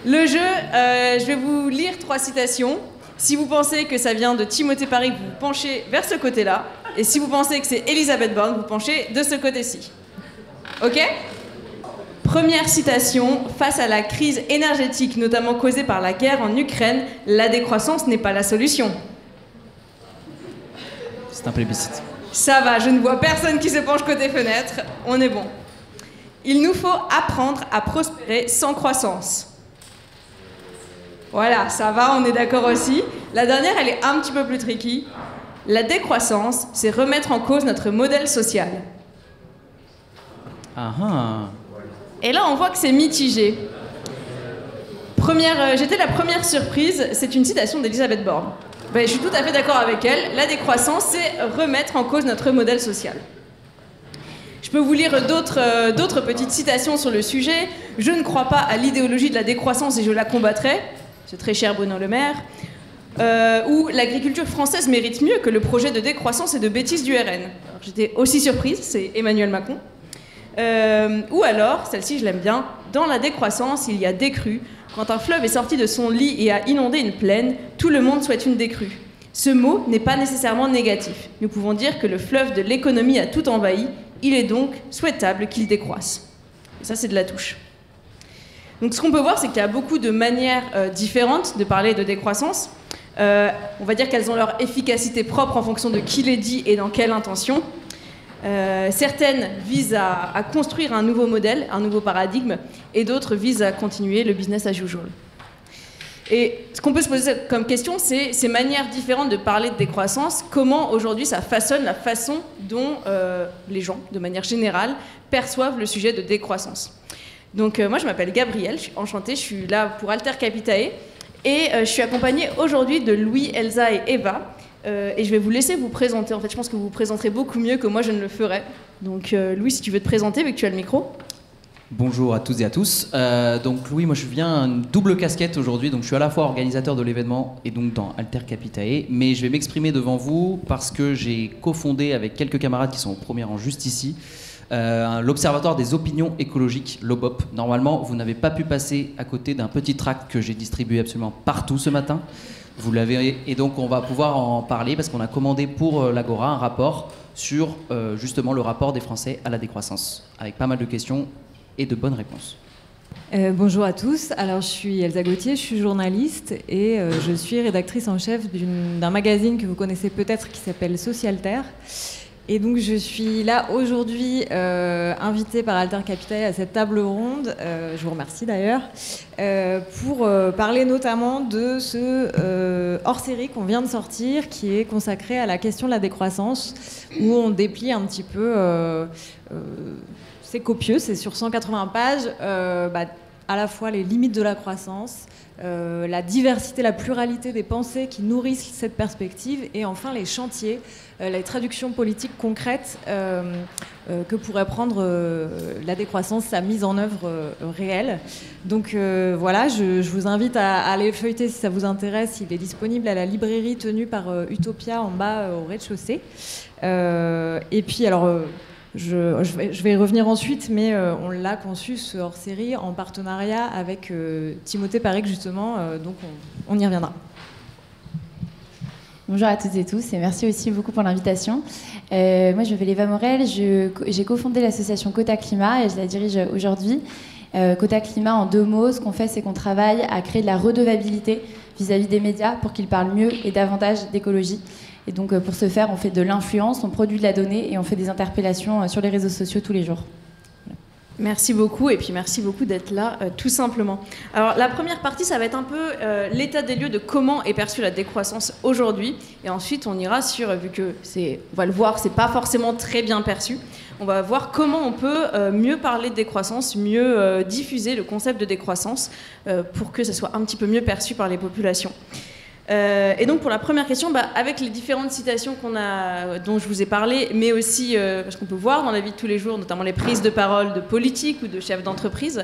Le jeu, je vais vous lire 3 citations. Si vous pensez que ça vient de Timothée Paris, vous vous penchez vers ce côté-là. Et si vous pensez que c'est Elisabeth Borne, vous penchez de ce côté-ci. Ok ? Première citation. Face à la crise énergétique, notamment causée par la guerre en Ukraine, la décroissance n'est pas la solution. C'est un plébiscite. Ça va, je ne vois personne qui se penche côté fenêtre. On est bon. Il nous faut apprendre à prospérer sans croissance. Voilà, ça va, on est d'accord aussi. La dernière, elle est un petit peu plus tricky. La décroissance, c'est remettre en cause notre modèle social. Ah ah. Et là, on voit que c'est mitigé. J'étais la première surprise, c'est une citation d'Elisabeth Borne. Je suis tout à fait d'accord avec elle. La décroissance, c'est remettre en cause notre modèle social. Je peux vous lire d'autres petites citations sur le sujet. Je ne crois pas à l'idéologie de la décroissance et je la combattrai. C'est très cher Bruno Le Maire. Ou l'agriculture française mérite mieux que le projet de décroissance et de bêtises du RN. J'étais aussi surprise, c'est Emmanuel Macron. Ou alors, celle-ci je l'aime bien, dans la décroissance, il y a décrue. Quand un fleuve est sorti de son lit et a inondé une plaine, tout le monde souhaite une décrue. Ce mot n'est pas nécessairement négatif. Nous pouvons dire que le fleuve de l'économie a tout envahi. Il est donc souhaitable qu'il décroisse. Et ça, c'est de la touche. Donc ce qu'on peut voir, c'est qu'il y a beaucoup de manières différentes de parler de décroissance. On va dire qu'elles ont leur efficacité propre en fonction de qui les dit et dans quelle intention. Certaines visent à construire un nouveau modèle, un nouveau paradigme, et d'autres visent à continuer le business as usual. Et ce qu'on peut se poser comme question, c'est ces manières différentes de parler de décroissance, comment aujourd'hui ça façonne la façon dont les gens, de manière générale, perçoivent le sujet de décroissance. Donc moi je m'appelle Gabrielle, je suis enchantée, je suis là pour Alter Capitae, et je suis accompagnée aujourd'hui de Louis, Elsa et Eva. Et je vais vous laisser vous présenter. En fait, je pense que vous vous présenterez beaucoup mieux que moi je ne le ferai. Donc Louis, si tu veux te présenter, vu que tu as le micro. Bonjour à toutes et à tous. Donc Louis, moi je viens une double casquette aujourd'hui. Donc je suis à la fois organisateur de l'événement et donc dans Alter Capitae. Mais je vais m'exprimer devant vous parce que j'ai cofondé avec quelques camarades qui sont au premier rang juste ici l'Observatoire des opinions écologiques, l'OBOP. Normalement, vous n'avez pas pu passer à côté d'un petit tract que j'ai distribué absolument partout ce matin. Vous l'avez, et donc on va pouvoir en parler parce qu'on a commandé pour l'Agora un rapport sur justement le rapport des Français à la décroissance, avec pas mal de questions et de bonnes réponses. Bonjour à tous, alors je suis Elsa Gauthier, je suis journaliste et je suis rédactrice en chef d'un magazine que vous connaissez peut-être qui s'appelle Socialter. Et donc je suis là aujourd'hui invitée par Alter Capitae à cette table ronde, je vous remercie d'ailleurs, pour parler notamment de ce hors-série qu'on vient de sortir qui est consacré à la question de la décroissance, où on déplie un petit peu, c'est copieux, c'est sur 180 pages, à la fois les limites de la croissance, la diversité, la pluralité des pensées qui nourrissent cette perspective et enfin les chantiers, les traductions politiques concrètes que pourrait prendre la décroissance, sa mise en œuvre réelle. Donc voilà, je vous invite à aller feuilleter si ça vous intéresse. Il est disponible à la librairie tenue par Utopia en bas au rez-de-chaussée. Et puis alors... Je vais y revenir ensuite, mais on l'a conçu, ce hors-série, en partenariat avec Timothée Paris, justement, donc on y reviendra. Bonjour à toutes et tous, et merci aussi beaucoup pour l'invitation. Moi, je m'appelle Eva Morel, j'ai cofondé l'association Quota Climat, et je la dirige aujourd'hui. Quota Climat, en 2 mots, ce qu'on fait, c'est qu'on travaille à créer de la redevabilité vis-à-vis des médias pour qu'ils parlent mieux et davantage d'écologie. Et donc, pour ce faire, on fait de l'influence, on produit de la donnée et on fait des interpellations sur les réseaux sociaux tous les jours. Voilà. Merci beaucoup, et puis merci beaucoup d'être là, tout simplement. Alors, la première partie, ça va être un peu l'état des lieux de comment est perçue la décroissance aujourd'hui. Et ensuite, on ira sur, vu que on va le voir, c'est pas forcément très bien perçu, on va voir comment on peut mieux parler de décroissance, mieux diffuser le concept de décroissance pour que ça soit un petit peu mieux perçu par les populations. Et donc pour la première question, avec les différentes citations dont je vous ai parlé, mais aussi parce qu'on peut voir dans la vie de tous les jours, notamment les prises de parole de politiques ou de chefs d'entreprise,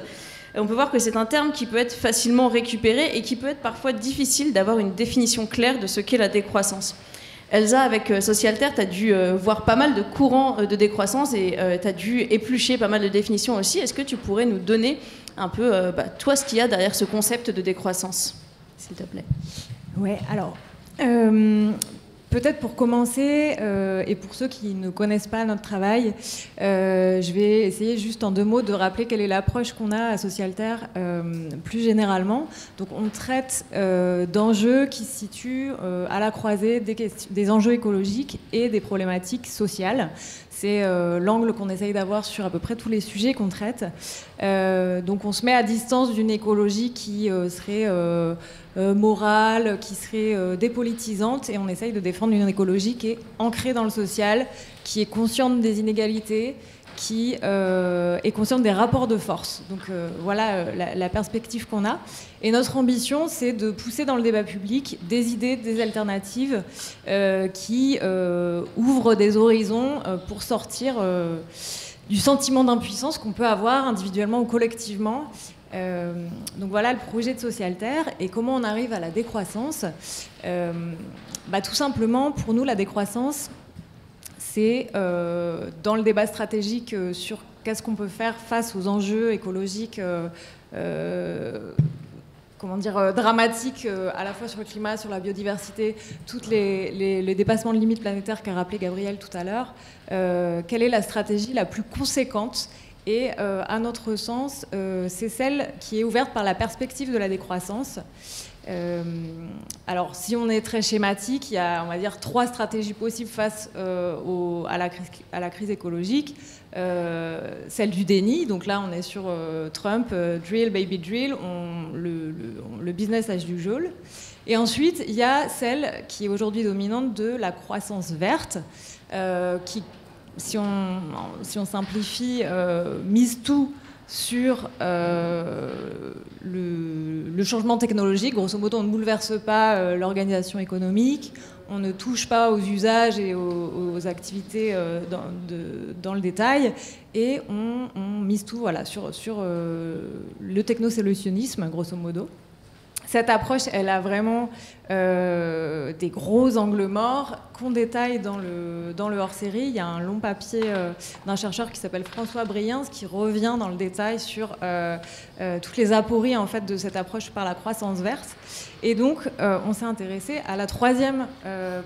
on peut voir que c'est un terme qui peut être facilement récupéré et qui peut être parfois difficile d'avoir une définition claire de ce qu'est la décroissance. Elsa, avec Socialter, tu as dû voir pas mal de courants de décroissance et tu as dû éplucher pas mal de définitions aussi. Est-ce que tu pourrais nous donner un peu, toi, ce qu'il y a derrière ce concept de décroissance, s'il te plaît. Ouais, alors, peut-être pour commencer, et pour ceux qui ne connaissent pas notre travail, je vais essayer juste en 2 mots de rappeler quelle est l'approche qu'on a à Socialterre plus généralement. Donc on traite d'enjeux qui se situent à la croisée des enjeux écologiques et des problématiques sociales. C'est l'angle qu'on essaye d'avoir sur à peu près tous les sujets qu'on traite. Donc on se met à distance d'une écologie qui serait morale, qui serait dépolitisante, et on essaye de défendre une écologie qui est ancrée dans le social, qui est consciente des inégalités, qui est consciente des rapports de force. Donc voilà la perspective qu'on a. Et notre ambition, c'est de pousser dans le débat public des idées, des alternatives qui ouvrent des horizons pour sortir du sentiment d'impuissance qu'on peut avoir individuellement ou collectivement. Donc voilà le projet de Socialterre. Et comment on arrive à la décroissance ? Tout simplement, pour nous, la décroissance, c'est dans le débat stratégique sur qu'est-ce qu'on peut faire face aux enjeux écologiques dramatiques, à la fois sur le climat, sur la biodiversité, tous les dépassements de limites planétaires qu'a rappelé Gabriel tout à l'heure. Quelle est la stratégie la plus conséquente ? Et à notre sens, c'est celle qui est ouverte par la perspective de la décroissance. Alors, si on est très schématique, il y a, on va dire, 3 stratégies possibles face à la crise écologique. Celle du déni, donc là on est sur Trump, drill, baby drill, le business as usual. Et ensuite, il y a celle qui est aujourd'hui dominante de la croissance verte, qui, si on simplifie, mise tout sur le changement technologique. Grosso modo, on ne bouleverse pas l'organisation économique, on ne touche pas aux usages et aux activités dans le détail, et on mise tout sur le technosolutionnisme, grosso modo. Cette approche, elle a vraiment des gros angles morts qu'on détaille dans le hors-série. Il y a un long papier d'un chercheur qui s'appelle François Briens qui revient dans le détail sur toutes les apories en fait, de cette approche par la croissance verte. Et donc, on s'est intéressé à la 3e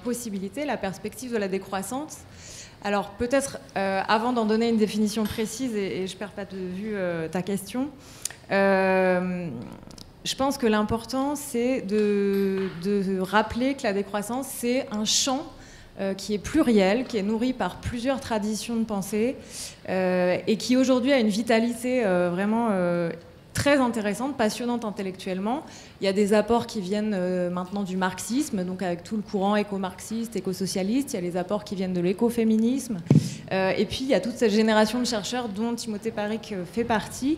possibilité, la perspective de la décroissance. Alors, peut-être, avant d'en donner une définition précise, et je ne perds pas de vue ta question, je pense que l'important, c'est de rappeler que la décroissance, c'est un champ qui est pluriel, qui est nourri par plusieurs traditions de pensée et qui aujourd'hui a une vitalité vraiment très intéressante, passionnante intellectuellement. Il y a des apports qui viennent maintenant du marxisme, donc avec tout le courant éco-marxiste, éco-socialiste. Il y a les apports qui viennent de l'écoféminisme. Et puis, il y a toute cette génération de chercheurs dont Timothée Paric fait partie,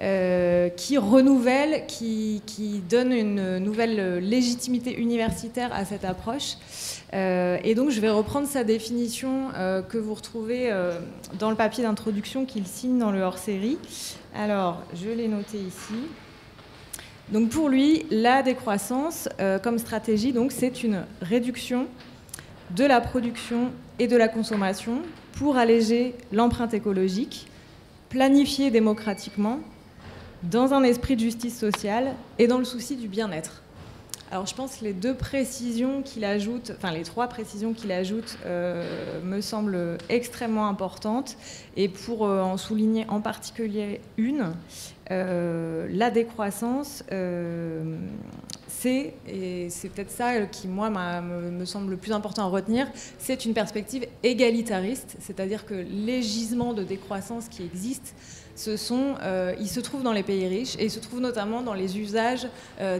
qui renouvelle, qui donne une nouvelle légitimité universitaire à cette approche. Et donc, je vais reprendre sa définition que vous retrouvez dans le papier d'introduction qu'il signe dans le hors-série. Alors, je l'ai noté ici. Donc, pour lui, la décroissance comme stratégie, donc, c'est une réduction de la production et de la consommation pour alléger l'empreinte écologique, planifiée démocratiquement, dans un esprit de justice sociale et dans le souci du bien-être. Alors je pense que les 3 précisions qu'il ajoute me semblent extrêmement importantes. Et pour en souligner en particulier une, la décroissance, et c'est peut-être ça qui, moi, me semble le plus important à retenir, c'est une perspective égalitariste, c'est-à-dire que les gisements de décroissance qui existent, ils se trouvent dans les pays riches, et ils se trouvent notamment dans les usages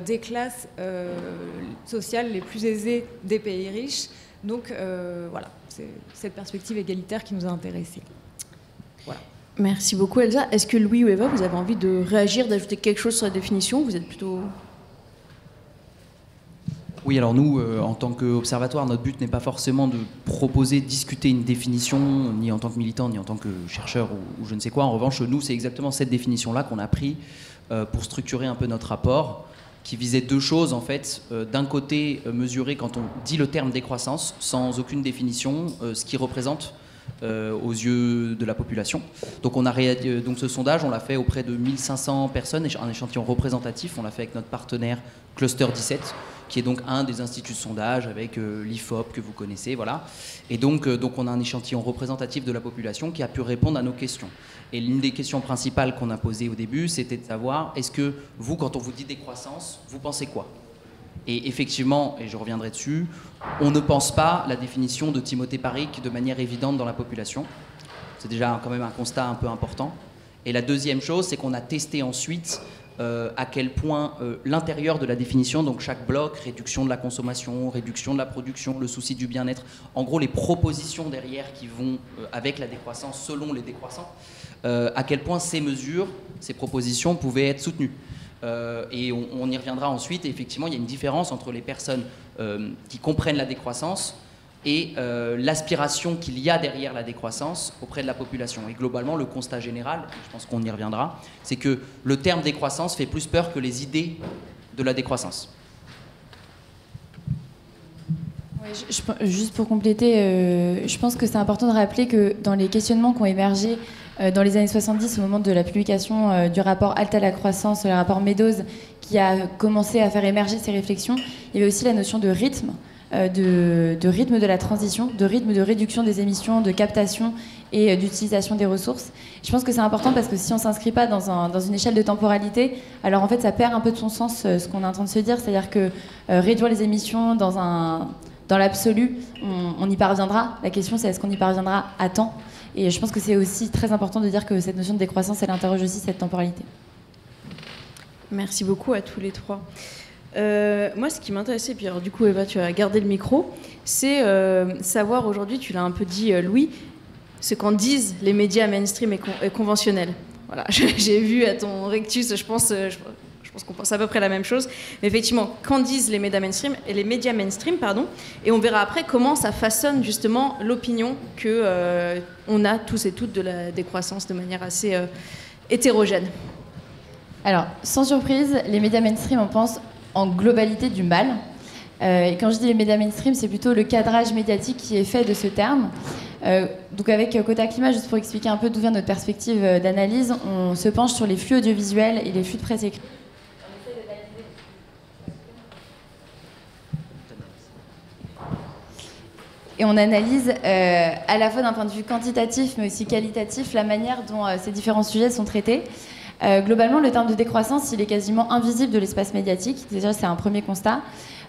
des classes sociales les plus aisées des pays riches. Donc voilà, c'est cette perspective égalitaire qui nous a intéressés. Voilà. Merci beaucoup Elsa. Est-ce que Louis ou Eva, vous avez envie de réagir, d'ajouter quelque chose sur la définition ? Vous êtes plutôt... Oui, alors nous, en tant qu'observatoire, notre but n'est pas forcément de proposer, discuter une définition, ni en tant que militant, ni en tant que chercheur ou je ne sais quoi. En revanche, nous, c'est exactement cette définition-là qu'on a pris pour structurer un peu notre rapport, qui visait 2 choses, en fait. D'un côté, mesurer, quand on dit le terme décroissance, sans aucune définition, ce qui représente aux yeux de la population. Donc, donc ce sondage, on l'a fait auprès de 1500 personnes, un échantillon représentatif. On l'a fait avec notre partenaire Cluster 17, qui est donc un des instituts de sondage avec l'IFOP que vous connaissez, voilà. Et donc on a un échantillon représentatif de la population qui a pu répondre à nos questions. Et l'une des questions principales qu'on a posées au début, c'était de savoir, est-ce que vous, quand on vous dit décroissance, vous pensez quoi? Et effectivement, et je reviendrai dessus, on ne pense pas la définition de Timothée Parric de manière évidente dans la population. C'est déjà quand même un constat un peu important. Et la deuxième chose, c'est qu'on a testé ensuite à quel point l'intérieur de la définition, donc chaque bloc, réduction de la consommation, réduction de la production, le souci du bien-être, en gros les propositions derrière qui vont avec la décroissance selon les décroissants, à quel point ces mesures, ces propositions pouvaient être soutenues. Et on y reviendra ensuite, et effectivement il y a une différence entre les personnes qui comprennent la décroissance et l'aspiration qu'il y a derrière la décroissance auprès de la population. Et globalement, le constat général, je pense qu'on y reviendra, c'est que le terme décroissance fait plus peur que les idées de la décroissance. Ouais, juste pour compléter, je pense que c'est important de rappeler que dans les questionnements qui ont émergé dans les années 70, au moment de la publication du rapport Halte à la croissance, le rapport Meadows, qui a commencé à faire émerger ces réflexions, il y avait aussi la notion de rythme. De rythme de la transition, de rythme de réduction des émissions, de captation et d'utilisation des ressources. Je pense que c'est important parce que si on ne s'inscrit pas dans une échelle de temporalité, alors en fait ça perd un peu de son sens ce qu'on est en train de se dire, c'est-à-dire que réduire les émissions dans l'absolu, on y parviendra. La question c'est est-ce qu'on y parviendra à temps? Et je pense que c'est aussi très important de dire que cette notion de décroissance, elle interroge aussi cette temporalité. Merci beaucoup à tous les trois. Moi, ce qui m'intéressait, puis alors du coup, Eva, tu as gardé le micro, c'est savoir aujourd'hui, tu l'as un peu dit, Louis, ce qu'en disent les médias mainstream et conventionnels. Voilà, j'ai vu à ton rectus, je pense qu'on pense à peu près la même chose. Mais effectivement, qu'en disent les médias mainstream, et on verra après comment ça façonne justement l'opinion que on a tous et toutes de la décroissance de manière assez hétérogène. Alors, sans surprise, les médias mainstream, on pense en globalité du mal. Et quand je dis les médias mainstream, c'est plutôt le cadrage médiatique qui est fait de ce terme. Donc avec Quota Climat, juste pour expliquer un peu d'où vient notre perspective d'analyse, on se penche sur les flux audiovisuels et les flux de presse écrite. Et on analyse à la fois d'un point de vue quantitatif mais aussi qualitatif la manière dont ces différents sujets sont traités. Globalement, le terme de décroissance, il est quasiment invisible de l'espace médiatique. Déjà, c'est un premier constat.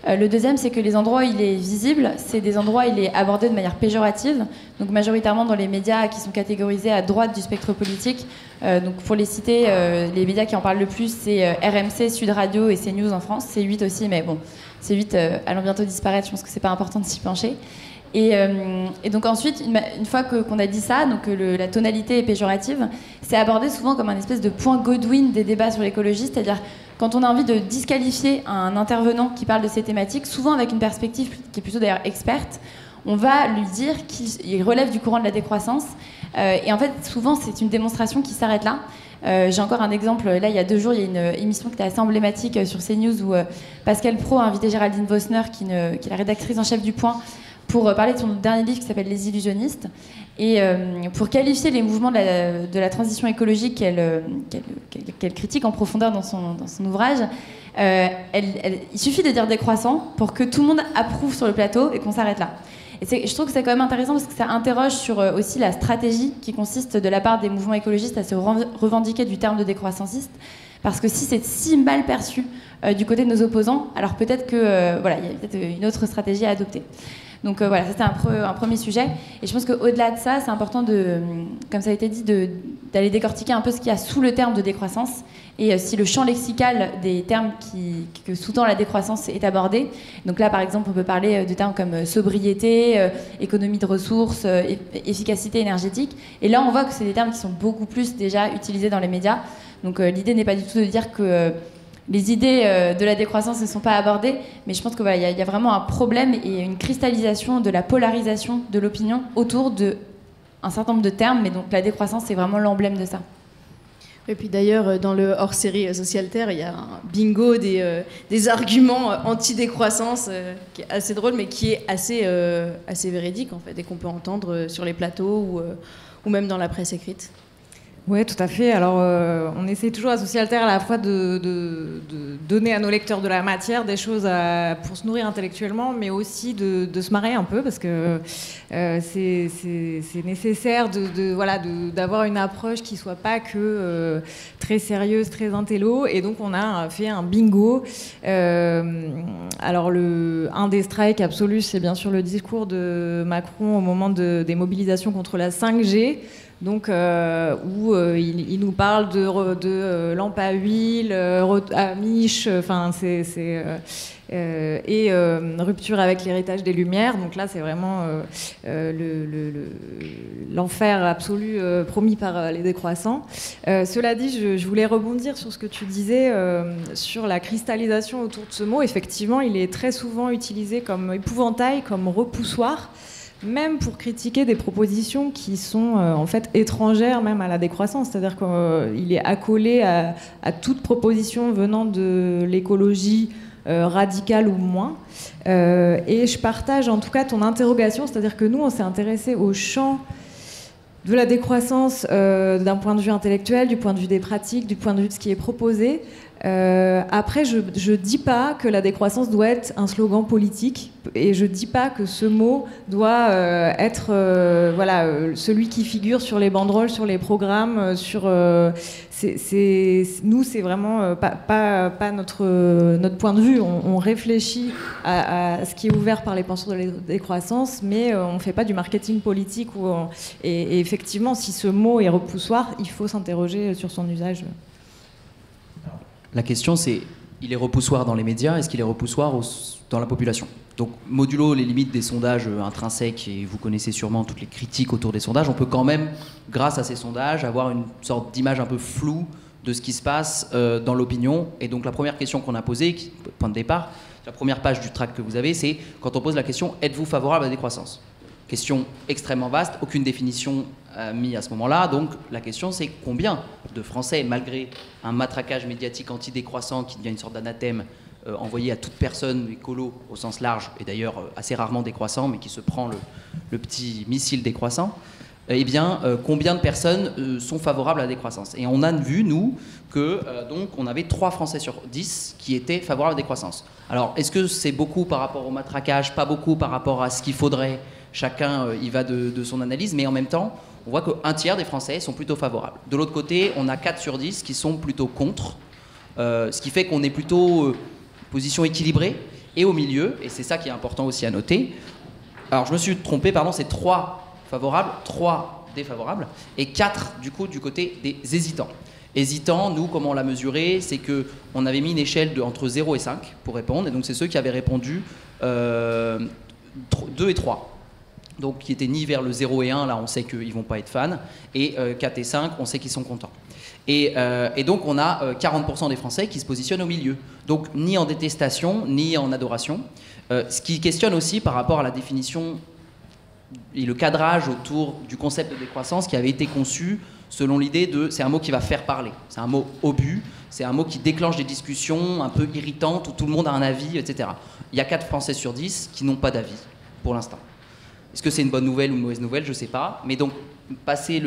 Le deuxième, c'est que les endroits où il est visible, c'est des endroits où il est abordé de manière péjorative, donc majoritairement dans les médias qui sont catégorisés à droite du spectre politique. Donc pour les citer, les médias qui en parlent le plus, c'est RMC, Sud Radio et CNews en France. C8 aussi, mais bon, C8 allant bientôt disparaître, je pense que c'est pas important de s'y pencher. Et donc ensuite, une fois qu'on a dit ça, donc que la tonalité est péjorative, c'est abordé souvent comme un espèce de point Godwin des débats sur l'écologie, c'est-à-dire quand on a envie de disqualifier un intervenant qui parle de ces thématiques, souvent avec une perspective qui est plutôt d'ailleurs experte, on va lui dire qu'il relève du courant de la décroissance. Et en fait, souvent, c'est une démonstration qui s'arrête là. J'ai encore un exemple, là il y a 2 jours, il y a une émission qui était assez emblématique sur CNews où Pascal Praud a invité Géraldine Vossner, qui est la rédactrice en chef du Point, pour parler de son dernier livre qui s'appelle Les Illusionnistes, et pour qualifier les mouvements de la transition écologique qu'elle critique en profondeur dans son ouvrage. Il suffit de dire décroissant pour que tout le monde approuve sur le plateau et qu'on s'arrête là. Et je trouve que c'est quand même intéressant parce que ça interroge sur aussi la stratégie qui consiste de la part des mouvements écologistes à se revendiquer du terme de décroissanciste. Parce que si c'est si mal perçu du côté de nos opposants, alors peut-être que voilà, il y a peut-être une autre stratégie à adopter. Donc voilà, c'était un premier sujet. Et je pense qu'au-delà de ça, c'est important, comme ça a été dit, d'aller décortiquer un peu ce qu'il y a sous le terme de décroissance et si le champ lexical des termes que sous-tend la décroissance est abordé. Donc là, par exemple, on peut parler de termes comme sobriété, économie de ressources, efficacité énergétique. Et là, on voit que c'est des termes qui sont beaucoup plus déjà utilisés dans les médias. Donc l'idée n'est pas du tout de dire que les idées de la décroissance ne sont pas abordées, mais je pense qu'il y a vraiment un problème et une cristallisation de la polarisation de l'opinion autour d'un certain nombre de termes, mais donc la décroissance, c'est vraiment l'emblème de ça. Et puis d'ailleurs, dans le hors-série Socialterre, il y a un bingo des arguments anti-décroissance qui est assez drôle, mais qui est assez véridique en fait, et qu'on peut entendre sur les plateaux ou même dans la presse écrite. Oui, tout à fait. Alors, on essaie toujours à Socialterre à la fois de donner à nos lecteurs de la matière, des choses pour se nourrir intellectuellement, mais aussi de se marrer un peu, parce que c'est nécessaire d'avoir une approche qui soit pas que très sérieuse, très intello. Et donc, on a fait un bingo. Alors, un des strikes absolus, c'est bien sûr le discours de Macron au moment des mobilisations contre la 5G. Donc, où il nous parle de lampes à huile, à miche, enfin, et rupture avec l'héritage des Lumières. Donc là, c'est vraiment l'enfer absolu promis par les décroissants. Cela dit, je voulais rebondir sur ce que tu disais sur la cristallisation autour de ce mot. Effectivement, il est très souvent utilisé comme épouvantail, comme repoussoir, même pour critiquer des propositions qui sont en fait étrangères même à la décroissance. C'est-à-dire qu'il est accolé à toute proposition venant de l'écologie radicale ou moins. Et je partage en tout cas ton interrogation, c'est-à-dire que nous, on s'est intéressé au champ de la décroissance d'un point de vue intellectuel, du point de vue des pratiques, du point de vue de ce qui est proposé. Après, je dis pas que la décroissance doit être un slogan politique, et je dis pas que ce mot doit être celui qui figure sur les banderoles, sur les programmes, nous, c'est vraiment pas notre point de vue. On réfléchit à ce qui est ouvert par les penseurs de la décroissance, mais on fait pas du marketing politique. Et effectivement, si ce mot est repoussoir, il faut s'interroger sur son usage. La question, c'est, il est repoussoir dans les médias, est-ce qu'il est repoussoir dans la population? Donc, modulo les limites des sondages intrinsèques, et vous connaissez sûrement toutes les critiques autour des sondages, on peut quand même, grâce à ces sondages, avoir une sorte d'image un peu floue de ce qui se passe dans l'opinion. Et donc, la première question qu'on a posée, point de départ, la première page du tract que vous avez, c'est quand on pose la question, êtes-vous favorable à la décroissance? Question extrêmement vaste, aucune définition mise à ce moment-là. Donc la question, c'est combien de Français, malgré un matraquage médiatique anti-décroissant qui devient une sorte d'anathème envoyé à toute personne écolo au sens large, et d'ailleurs assez rarement décroissant, mais qui se prend le petit missile décroissant, combien de personnes sont favorables à la décroissance? Et on a vu, nous, que donc on avait 3 Français sur 10 qui étaient favorables à la décroissance. Alors, est-ce que c'est beaucoup par rapport au matraquage, pas beaucoup par rapport à ce qu'il faudrait? Chacun y va de son analyse, mais en même temps, on voit qu'un tiers des Français sont plutôt favorables. De l'autre côté, on a 4 sur 10 qui sont plutôt contre, ce qui fait qu'on est plutôt position équilibrée, et au milieu, et c'est ça qui est important aussi à noter, alors je me suis trompé, pardon, c'est 3 favorables, 3 défavorables, et 4 du coup du côté des hésitants. Hésitants, nous, comment on l'a mesuré, c'est qu'on avait mis une échelle entre 0 et 5 pour répondre, et donc c'est ceux qui avaient répondu 2 et 3. Donc qui étaient ni vers le 0 et 1, là on sait qu'ils ne vont pas être fans, et 4 et 5, on sait qu'ils sont contents. Et donc on a 40% des Français qui se positionnent au milieu, donc ni en détestation, ni en adoration, ce qui questionne aussi par rapport à la définition et le cadrage autour du concept de décroissance qui avait été conçu selon l'idée c'est un mot qui va faire parler, c'est un mot obus, c'est un mot qui déclenche des discussions un peu irritantes où tout le monde a un avis, etc. Il y a 4 Français sur 10 qui n'ont pas d'avis, pour l'instant. Est-ce que c'est une bonne nouvelle ou une mauvaise nouvelle? Je ne sais pas. Mais donc, passer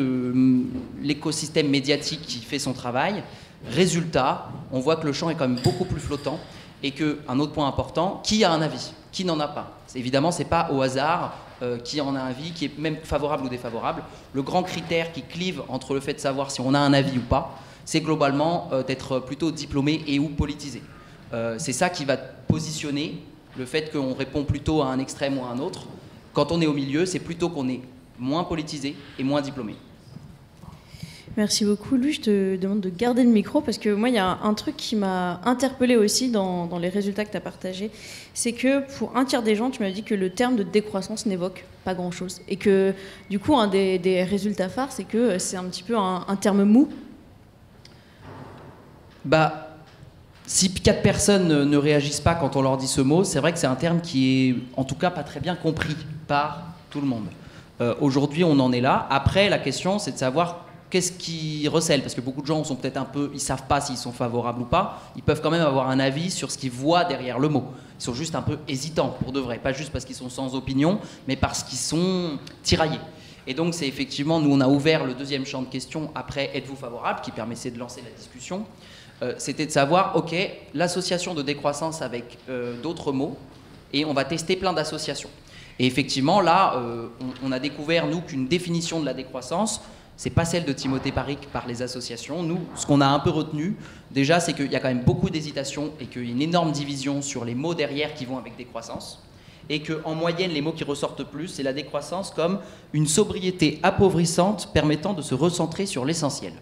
l'écosystème médiatique qui fait son travail, résultat, on voit que le champ est quand même beaucoup plus flottant et qu'un autre point important, qui a un avis? Qui n'en a pas? Évidemment, ce n'est pas au hasard qui en a un avis, qui est même favorable ou défavorable. Le grand critère qui clive entre le fait de savoir si on a un avis ou pas, c'est globalement d'être plutôt diplômé et ou politisé. C'est ça qui va positionner le fait qu'on répond plutôt à un extrême ou à un autre. Quand on est au milieu, c'est plutôt qu'on est moins politisé et moins diplômé. Merci beaucoup. Lui, je te demande de garder le micro parce que moi, il y a un truc qui m'a interpellée aussi dans les résultats que tu as partagés. C'est que pour un tiers des gens, tu m'as dit que le terme de décroissance n'évoque pas grand-chose. Et que du coup, un des résultats phares, c'est que c'est un petit peu un terme mou. Si 4 personnes ne réagissent pas quand on leur dit ce mot, c'est vrai que c'est un terme qui est en tout cas pas très bien compris par tout le monde. Aujourd'hui, on en est là. Après, la question, c'est de savoir qu'est-ce qu'ils recèlent? Parce que beaucoup de gens sont peut-être ils savent pas s'ils sont favorables ou pas. Ils peuvent quand même avoir un avis sur ce qu'ils voient derrière le mot. Ils sont juste un peu hésitants pour de vrai, pas juste parce qu'ils sont sans opinion, mais parce qu'ils sont tiraillés. Et donc c'est effectivement, nous on a ouvert le deuxième champ de questions après êtes-vous favorable, qui permettait de lancer la discussion. C'était de savoir, ok, l'association de décroissance avec d'autres mots, et on va tester plein d'associations. Et effectivement, là, on a découvert, nous, qu'une définition de la décroissance, c'est pas celle de Timothée Paric par les associations. Nous, ce qu'on a un peu retenu, déjà, c'est qu'il y a quand même beaucoup d'hésitation et qu'il y a une énorme division sur les mots derrière qui vont avec décroissance. Et qu'en moyenne, les mots qui ressortent plus, c'est la décroissance comme une sobriété appauvrissante permettant de se recentrer sur l'essentiel.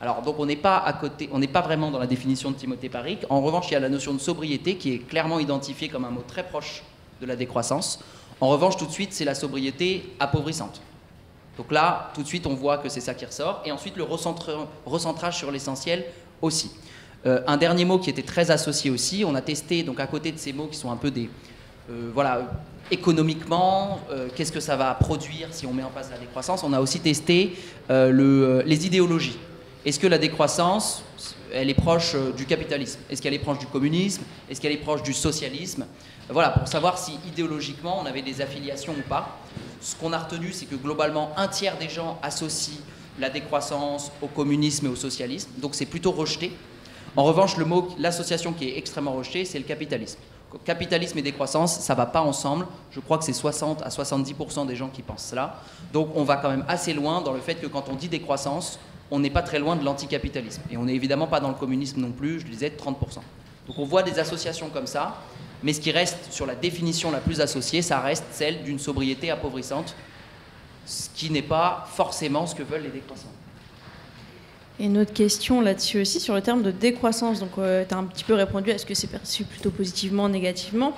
Alors, donc on n'est pas à côté, on n'est pas vraiment dans la définition de Timothée Paric. En revanche, il y a la notion de sobriété qui est clairement identifiée comme un mot très proche de la décroissance. En revanche, tout de suite, c'est la sobriété appauvrissante. Donc là, tout de suite, on voit que c'est ça qui ressort. Et ensuite, le recentrage sur l'essentiel aussi. Un dernier mot qui était très associé aussi, on a testé, donc à côté de ces mots qui sont un peu des... voilà, économiquement, qu'est-ce que ça va produire si on met en place la décroissance? On a aussi testé les idéologies. Est-ce que la décroissance, elle est proche du capitalisme? Est-ce qu'elle est proche du communisme? Est-ce qu'elle est proche du socialisme? Voilà, pour savoir si idéologiquement on avait des affiliations ou pas. Ce qu'on a retenu, c'est que globalement, un tiers des gens associent la décroissance au communisme et au socialisme, donc c'est plutôt rejeté. En revanche, l'association qui est extrêmement rejetée, c'est le capitalisme. Capitalisme et décroissance, ça ne va pas ensemble. Je crois que c'est 60 à 70% des gens qui pensent cela. Donc on va quand même assez loin dans le fait que quand on dit décroissance, on n'est pas très loin de l'anticapitalisme. Et on n'est évidemment pas dans le communisme non plus, je disais 30%. Donc on voit des associations comme ça, mais ce qui reste sur la définition la plus associée, ça reste celle d'une sobriété appauvrissante, ce qui n'est pas forcément ce que veulent les décroissants. Et une autre question là-dessus aussi, sur le terme de décroissance. Donc, tu as un petit peu répondu, est-ce que c'est perçu plutôt positivement, négativement?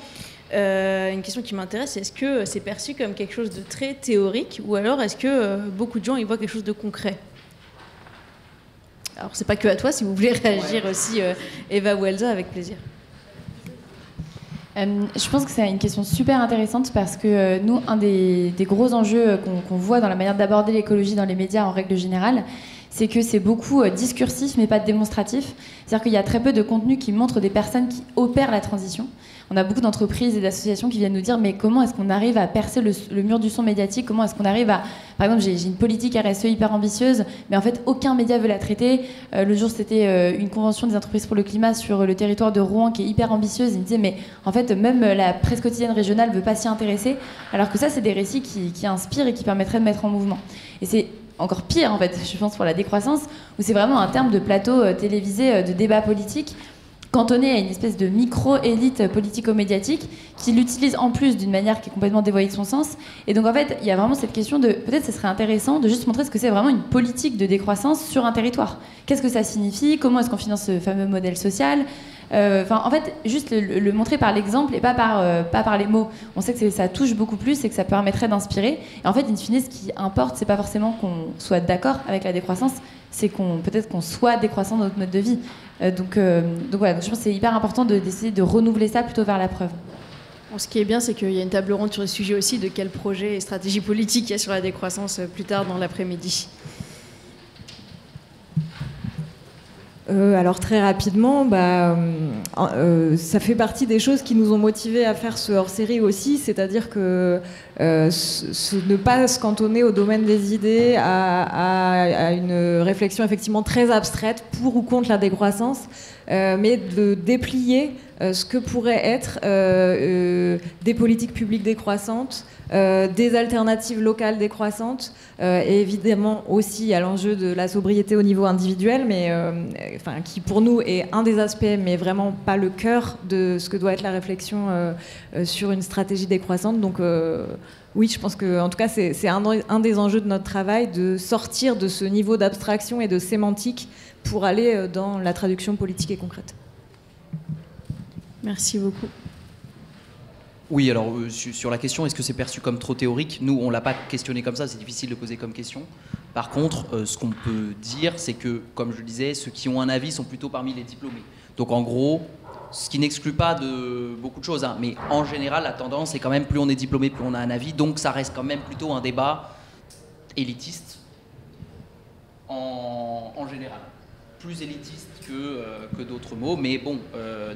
Une question qui m'intéresse, est-ce que c'est perçu comme quelque chose de très théorique, ou alors est-ce que beaucoup de gens y voient quelque chose de concret? Alors, c'est pas que à toi, si vous voulez réagir aussi, Eva ou Elsa, avec plaisir. Je pense que c'est une question super intéressante parce que nous, un des gros enjeux qu'on voit dans la manière d'aborder l'écologie dans les médias en règle générale, c'est que c'est beaucoup discursif mais pas démonstratif. C'est-à-dire qu'il y a très peu de contenu qui montre des personnes qui opèrent la transition. On a beaucoup d'entreprises et d'associations qui viennent nous dire mais comment est-ce qu'on arrive à percer le mur du son médiatique? Comment est-ce qu'on arrive à... Par exemple, j'ai une politique RSE hyper ambitieuse, mais en fait, aucun média veut la traiter. Le jour, c'était une convention des entreprises pour le climat sur le territoire de Rouen qui est hyper ambitieuse. Ils me disaient mais en fait, même la presse quotidienne régionale ne veut pas s'y intéresser. Alors que ça, c'est des récits qui inspirent et qui permettraient de mettre en mouvement. Et c'est encore pire, en fait, je pense, pour la décroissance, où c'est vraiment un terme de plateau télévisé de débat politique, cantonné à une espèce de micro-élite politico-médiatique qui l'utilise en plus d'une manière qui est complètement dévoyée de son sens. Et donc, en fait, il y a vraiment cette question de... Peut-être ce serait intéressant de juste montrer ce que c'est vraiment une politique de décroissance sur un territoire. Qu'est-ce que ça signifie? Comment est-ce qu'on finance ce fameux modèle social? En fait, juste le montrer par l'exemple et pas par les mots. On sait que ça touche beaucoup plus et que ça permettrait d'inspirer. Et en fait, in fine, ce qui importe, c'est pas forcément qu'on soit d'accord avec la décroissance, c'est peut-être qu'on soit décroissant dans notre mode de vie. Donc voilà, donc je pense que c'est hyper important d'essayer de renouveler ça plutôt vers la preuve. Bon, ce qui est bien, c'est qu'il y a une table ronde sur le sujet aussi de quel projet et stratégie politique il y a sur la décroissance plus tard dans l'après-midi. Alors très rapidement, ça fait partie des choses qui nous ont motivés à faire ce hors-série aussi, c'est-à-dire que ne pas se cantonner au domaine des idées, à une réflexion effectivement très abstraite pour ou contre la décroissance, mais de déplier ce que pourraient être des politiques publiques décroissantes, des alternatives locales décroissantes, et évidemment aussi à l'enjeu de la sobriété au niveau individuel, mais qui pour nous est un des aspects, mais vraiment pas le cœur de ce que doit être la réflexion sur une stratégie décroissante. Donc oui, je pense que en tout cas c'est un des enjeux de notre travail, de sortir de ce niveau d'abstraction et de sémantique pour aller dans la traduction politique et concrète. Merci beaucoup. Oui, alors sur la question, est-ce que c'est perçu comme trop théorique? Nous, on ne l'a pas questionné comme ça, c'est difficile de poser comme question. Par contre, ce qu'on peut dire, c'est que, comme je le disais, ceux qui ont un avis sont plutôt parmi les diplômés. Donc en gros, ce qui n'exclut pas de beaucoup de choses, hein, mais en général, la tendance est quand même, plus on est diplômé, plus on a un avis, donc ça reste quand même plutôt un débat élitiste. en général. Plus élitiste que d'autres mots, mais bon,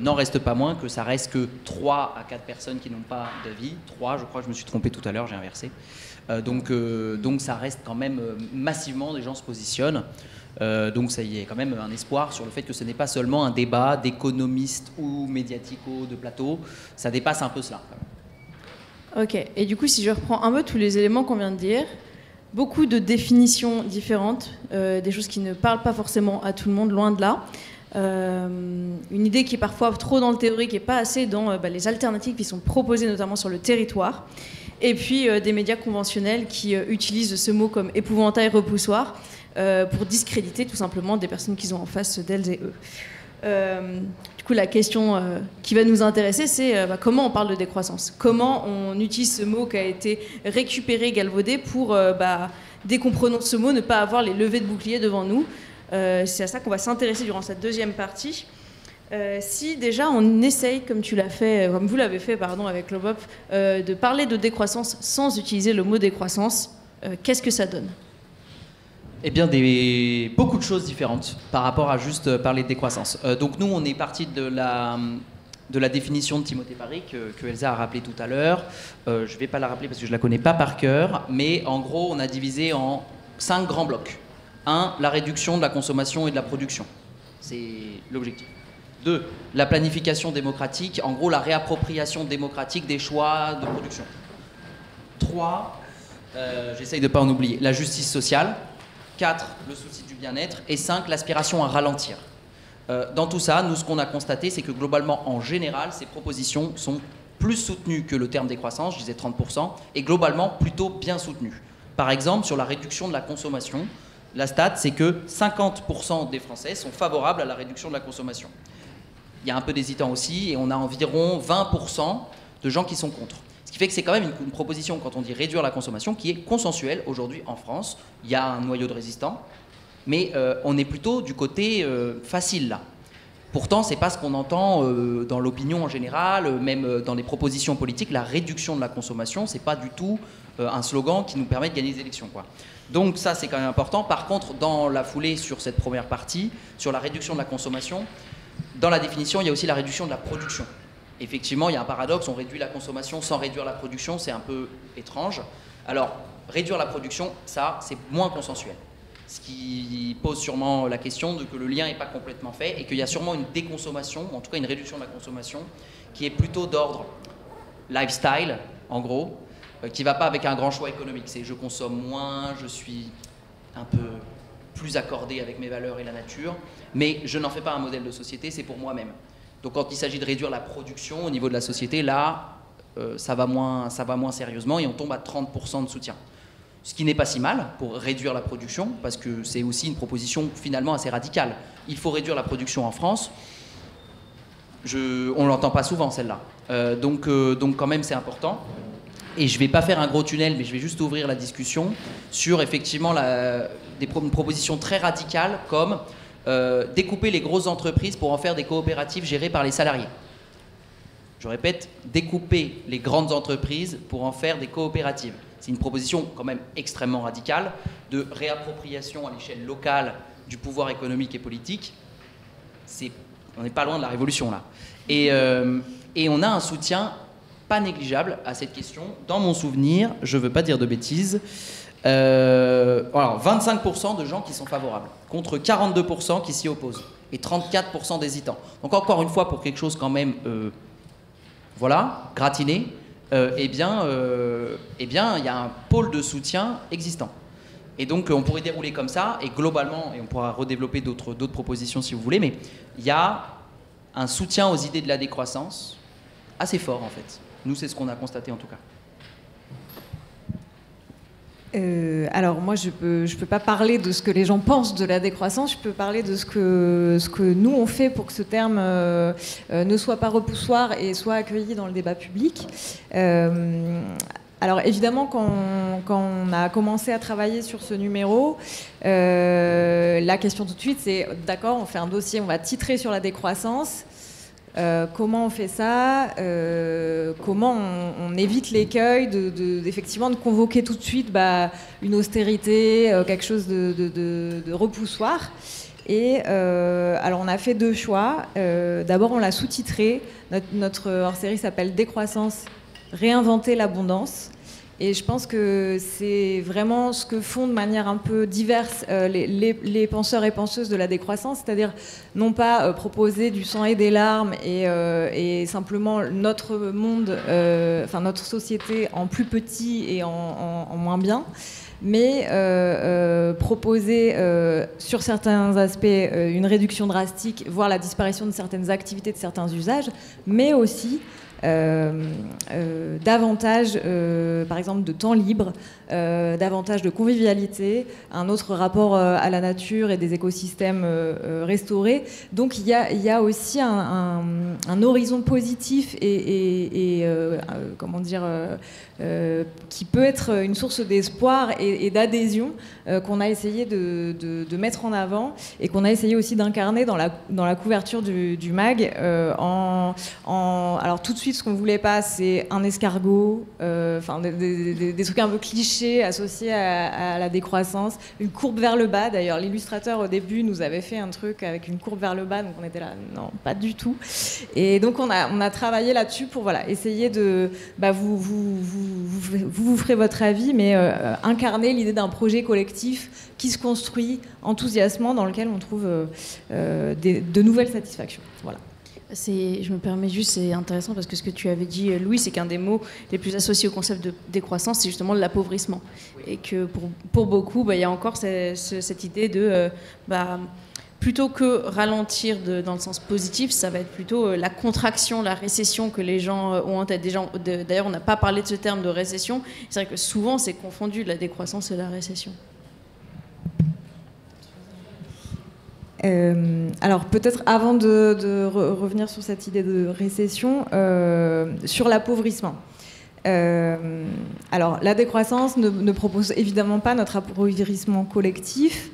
n'en reste pas moins que ça reste que 3 à 4 personnes qui n'ont pas d'avis. 3, je crois que je me suis trompé tout à l'heure, j'ai inversé. Donc ça reste quand même massivement, des gens se positionnent. Donc ça y est, quand même un espoir sur le fait que ce n'est pas seulement un débat d'économistes ou médiaticaux de plateau, ça dépasse un peu cela. Ok, et du coup, si je reprends un peu tous les éléments qu'on vient de dire, beaucoup de définitions différentes, des choses qui ne parlent pas forcément à tout le monde, loin de là. Une idée qui est parfois trop dans le théorique et pas assez dans les alternatives qui sont proposées notamment sur le territoire. Et puis des médias conventionnels qui utilisent ce mot comme épouvantail repoussoir pour discréditer tout simplement des personnes qu'ils ont en face d'elles et eux. Du coup, la question qui va nous intéresser, c'est comment on parle de décroissance. Comment on utilise ce mot qui a été récupéré, galvaudé, pour, dès qu'on prononce ce mot, ne pas avoir les levées de bouclier devant nous. C'est à ça qu'on va s'intéresser durant cette deuxième partie. Si déjà on essaye, comme vous l'avez fait, avec Globop, de parler de décroissance sans utiliser le mot décroissance, qu'est-ce que ça donne ? Eh bien, beaucoup de choses différentes par rapport à juste parler de décroissance. Donc nous, on est parti de la définition de Timothée Parry que Elsa a rappelé tout à l'heure. Je ne vais pas la rappeler parce que je ne la connais pas par cœur, mais en gros, on a divisé en 5 grands blocs. 1, la réduction de la consommation et de la production. C'est l'objectif. 2, la planification démocratique, en gros la réappropriation démocratique des choix de production. 3, j'essaye de ne pas en oublier, la justice sociale. 4, le souci du bien-être. Et 5, l'aspiration à ralentir. Dans tout ça, nous, ce qu'on a constaté, c'est que globalement, en général, ces propositions sont plus soutenues que le terme décroissance, je disais 30%, et globalement plutôt bien soutenues. Par exemple, sur la réduction de la consommation, la stat, c'est que 50% des Français sont favorables à la réduction de la consommation. Il y a un peu d'hésitants aussi, et on a environ 20% de gens qui sont contre. Ce qui fait que c'est quand même une proposition, quand on dit réduire la consommation, qui est consensuelle aujourd'hui en France. Il y a un noyau de résistants, mais on est plutôt du côté facile là. Pourtant, ce n'est pas ce qu'on entend dans l'opinion en général, même dans les propositions politiques. La réduction de la consommation, ce n'est pas du tout un slogan qui nous permet de gagner des élections, quoi. Donc ça, c'est quand même important. Par contre, dans la foulée sur cette première partie, sur la réduction de la consommation, dans la définition, il y a aussi la réduction de la production. Effectivement, il y a un paradoxe, on réduit la consommation sans réduire la production, c'est un peu étrange. Alors, réduire la production, ça, c'est moins consensuel. Ce qui pose sûrement la question de que le lien n'est pas complètement fait et qu'il y a sûrement une déconsommation, en tout cas une réduction de la consommation, qui est plutôt d'ordre lifestyle, en gros, qui ne va pas avec un grand choix économique. C'est je consomme moins, je suis un peu plus accordé avec mes valeurs et la nature, mais je n'en fais pas un modèle de société, c'est pour moi-même. Donc quand il s'agit de réduire la production au niveau de la société, là, ça va moins sérieusement et on tombe à 30% de soutien. Ce qui n'est pas si mal pour réduire la production, parce que c'est aussi une proposition finalement assez radicale. Il faut réduire la production en France. On ne l'entend pas souvent, celle-là. Donc quand même, c'est important. Et je ne vais pas faire un gros tunnel, mais je vais juste ouvrir la discussion sur effectivement une proposition très radicale comme découper les grosses entreprises pour en faire des coopératives gérées par les salariés. Je répète, découper les grandes entreprises pour en faire des coopératives. C'est une proposition quand même extrêmement radicale de réappropriation à l'échelle locale du pouvoir économique et politique. On n'est pas loin de la révolution là. Et on a un soutien pas négligeable à cette question. Dans mon souvenir, je ne veux pas dire de bêtises, alors 25% de gens qui sont favorables, contre 42% qui s'y opposent, et 34% d'hésitants. Donc encore une fois, pour quelque chose quand même, gratiné, eh bien, il y a un pôle de soutien existant. Et donc on pourrait dérouler comme ça, et globalement, et on pourra redévelopper d'autres propositions si vous voulez, mais il y a un soutien aux idées de la décroissance assez fort en fait. Nous, c'est ce qu'on a constaté en tout cas. Alors moi, je peux pas parler de ce que les gens pensent de la décroissance, je peux parler de ce que nous on fait pour que ce terme ne soit pas repoussoir et soit accueilli dans le débat public. Alors évidemment, quand on a commencé à travailler sur ce numéro, la question tout de suite c'est, d'accord, on fait un dossier, on va titrer sur la décroissance. Comment on fait ça, comment on évite l'écueil effectivement de convoquer tout de suite une austérité, quelque chose de repoussoir. Et alors on a fait 2 choix. D'abord on l'a sous-titré. Notre hors-série s'appelle Décroissance, réinventer l'abondance. Et je pense que c'est vraiment ce que font de manière un peu diverse les penseurs et penseuses de la décroissance, c'est-à-dire non pas proposer du sang et des larmes et simplement notre monde, notre société en plus petit et en moins bien, mais proposer sur certains aspects une réduction drastique, voire la disparition de certaines activités, de certains usages, mais aussi davantage, par exemple, de temps libre, davantage de convivialité, un autre rapport à la nature et des écosystèmes restaurés. Donc il y a aussi un horizon positif et comment dire, qui peut être une source d'espoir et d'adhésion qu'on a essayé de mettre en avant et qu'on a essayé aussi d'incarner dans la couverture du mag. Alors tout de suite, ce qu'on voulait pas, c'est un escargot, des trucs un peu clichés associés à la décroissance, une courbe vers le bas. D'ailleurs, l'illustrateur au début nous avait fait un truc avec une courbe vers le bas, donc on était là, non, pas du tout. Et donc on a travaillé là-dessus pour essayer de vous ferez votre avis, mais incarner l'idée d'un projet collectif qui se construit enthousiasmant, dans lequel on trouve de nouvelles satisfactions. Voilà. Je me permets juste, c'est intéressant parce que ce que tu avais dit, Louis, c'est qu'un des mots les plus associés au concept de décroissance, c'est justement l'appauvrissement. Oui. Et que pour beaucoup, il y a encore cette idée de... plutôt que ralentir dans le sens positif, ça va être plutôt la contraction, la récession que les gens ont en tête. D'ailleurs, on n'a pas parlé de ce terme de récession. C'est vrai que souvent, c'est confondu la décroissance et la récession. Alors peut-être avant de revenir sur cette idée de récession, sur l'appauvrissement. Alors la décroissance ne propose évidemment pas notre appauvrissement collectif,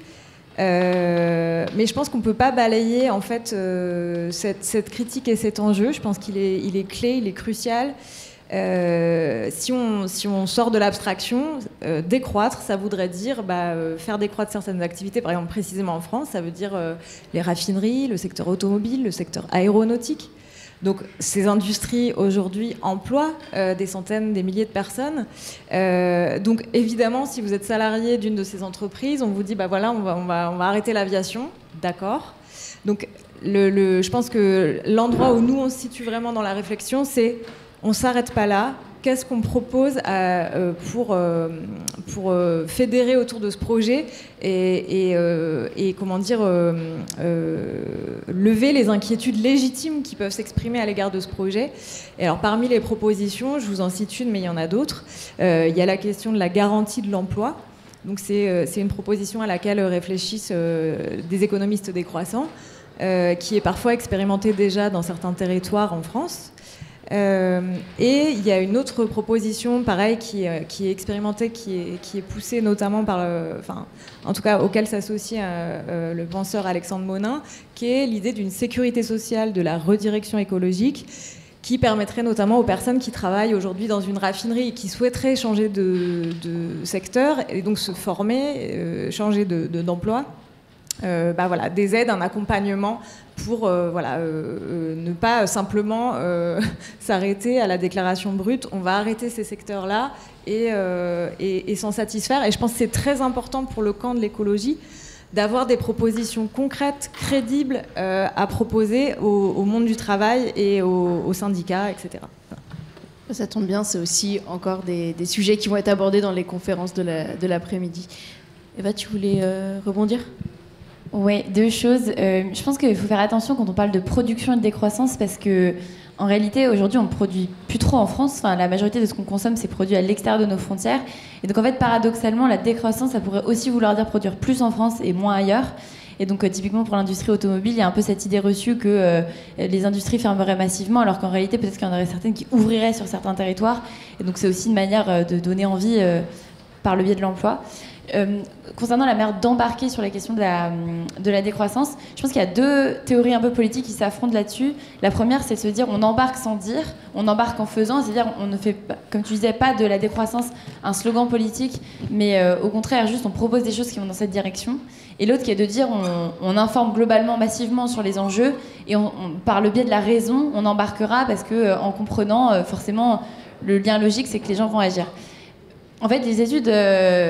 mais je pense qu'on ne peut pas balayer en fait cette critique et cet enjeu. Je pense qu'il est clé, il est crucial. Si on sort de l'abstraction, décroître, ça voudrait dire faire décroître certaines activités, par exemple précisément en France, ça veut dire les raffineries, le secteur automobile, le secteur aéronautique. Donc ces industries aujourd'hui emploient des centaines, des milliers de personnes. Donc évidemment, si vous êtes salarié d'une de ces entreprises, on vous dit on va arrêter l'aviation, d'accord. Donc je pense que l'endroit où nous on se situe vraiment dans la réflexion, c'est on ne s'arrête pas là. Qu'est-ce qu'on propose pour fédérer autour de ce projet et comment dire, lever les inquiétudes légitimes qui peuvent s'exprimer à l'égard de ce projet. Et alors parmi les propositions, je vous en cite une, mais il y en a d'autres. Il y a la question de la garantie de l'emploi. Donc c'est une proposition à laquelle réfléchissent des économistes décroissants, qui est parfois expérimentée déjà dans certains territoires en France. Et il y a une autre proposition, pareil, qui est expérimentée, qui est poussée notamment par, en tout cas auquel s'associe le penseur Alexandre Monin, qui est l'idée d'une sécurité sociale de la redirection écologique, qui permettrait notamment aux personnes qui travaillent aujourd'hui dans une raffinerie et qui souhaiteraient changer de secteur et donc se former, changer d'emploi. Des aides, un accompagnement pour ne pas simplement s'arrêter à la déclaration brute. On va arrêter ces secteurs-là et s'en satisfaire. Et je pense que c'est très important pour le camp de l'écologie d'avoir des propositions concrètes, crédibles à proposer au monde du travail et aux syndicats, etc. Ça tombe bien, c'est aussi encore des sujets qui vont être abordés dans les conférences de l'après-midi. Eva, tu voulais rebondir ? Oui, 2 choses. Je pense qu'il faut faire attention quand on parle de production et de décroissance parce que, en réalité, aujourd'hui, on ne produit plus trop en France. Enfin, la majorité de ce qu'on consomme, c'est produit à l'extérieur de nos frontières. Et donc, en fait, paradoxalement, la décroissance, ça pourrait aussi vouloir dire produire plus en France et moins ailleurs. Et donc, typiquement, pour l'industrie automobile, il y a un peu cette idée reçue que les industries fermeraient massivement, alors qu'en réalité, peut-être qu'il y en aurait certaines qui ouvriraient sur certains territoires. Et donc, c'est aussi une manière de donner envie par le biais de l'emploi. concernant la manière d'embarquer sur la question de la décroissance, je pense qu'il y a deux théories un peu politiques qui s'affrontent là-dessus. La première, c'est de se dire on embarque sans dire, on embarque en faisant, c'est-à-dire on ne fait pas, comme tu disais, pas de la décroissance un slogan politique, mais au contraire, juste on propose des choses qui vont dans cette direction. Et l'autre qui est de dire on informe globalement, massivement sur les enjeux, et par le biais de la raison, on embarquera parce que en comprenant, forcément, le lien logique, c'est que les gens vont agir. En fait, les études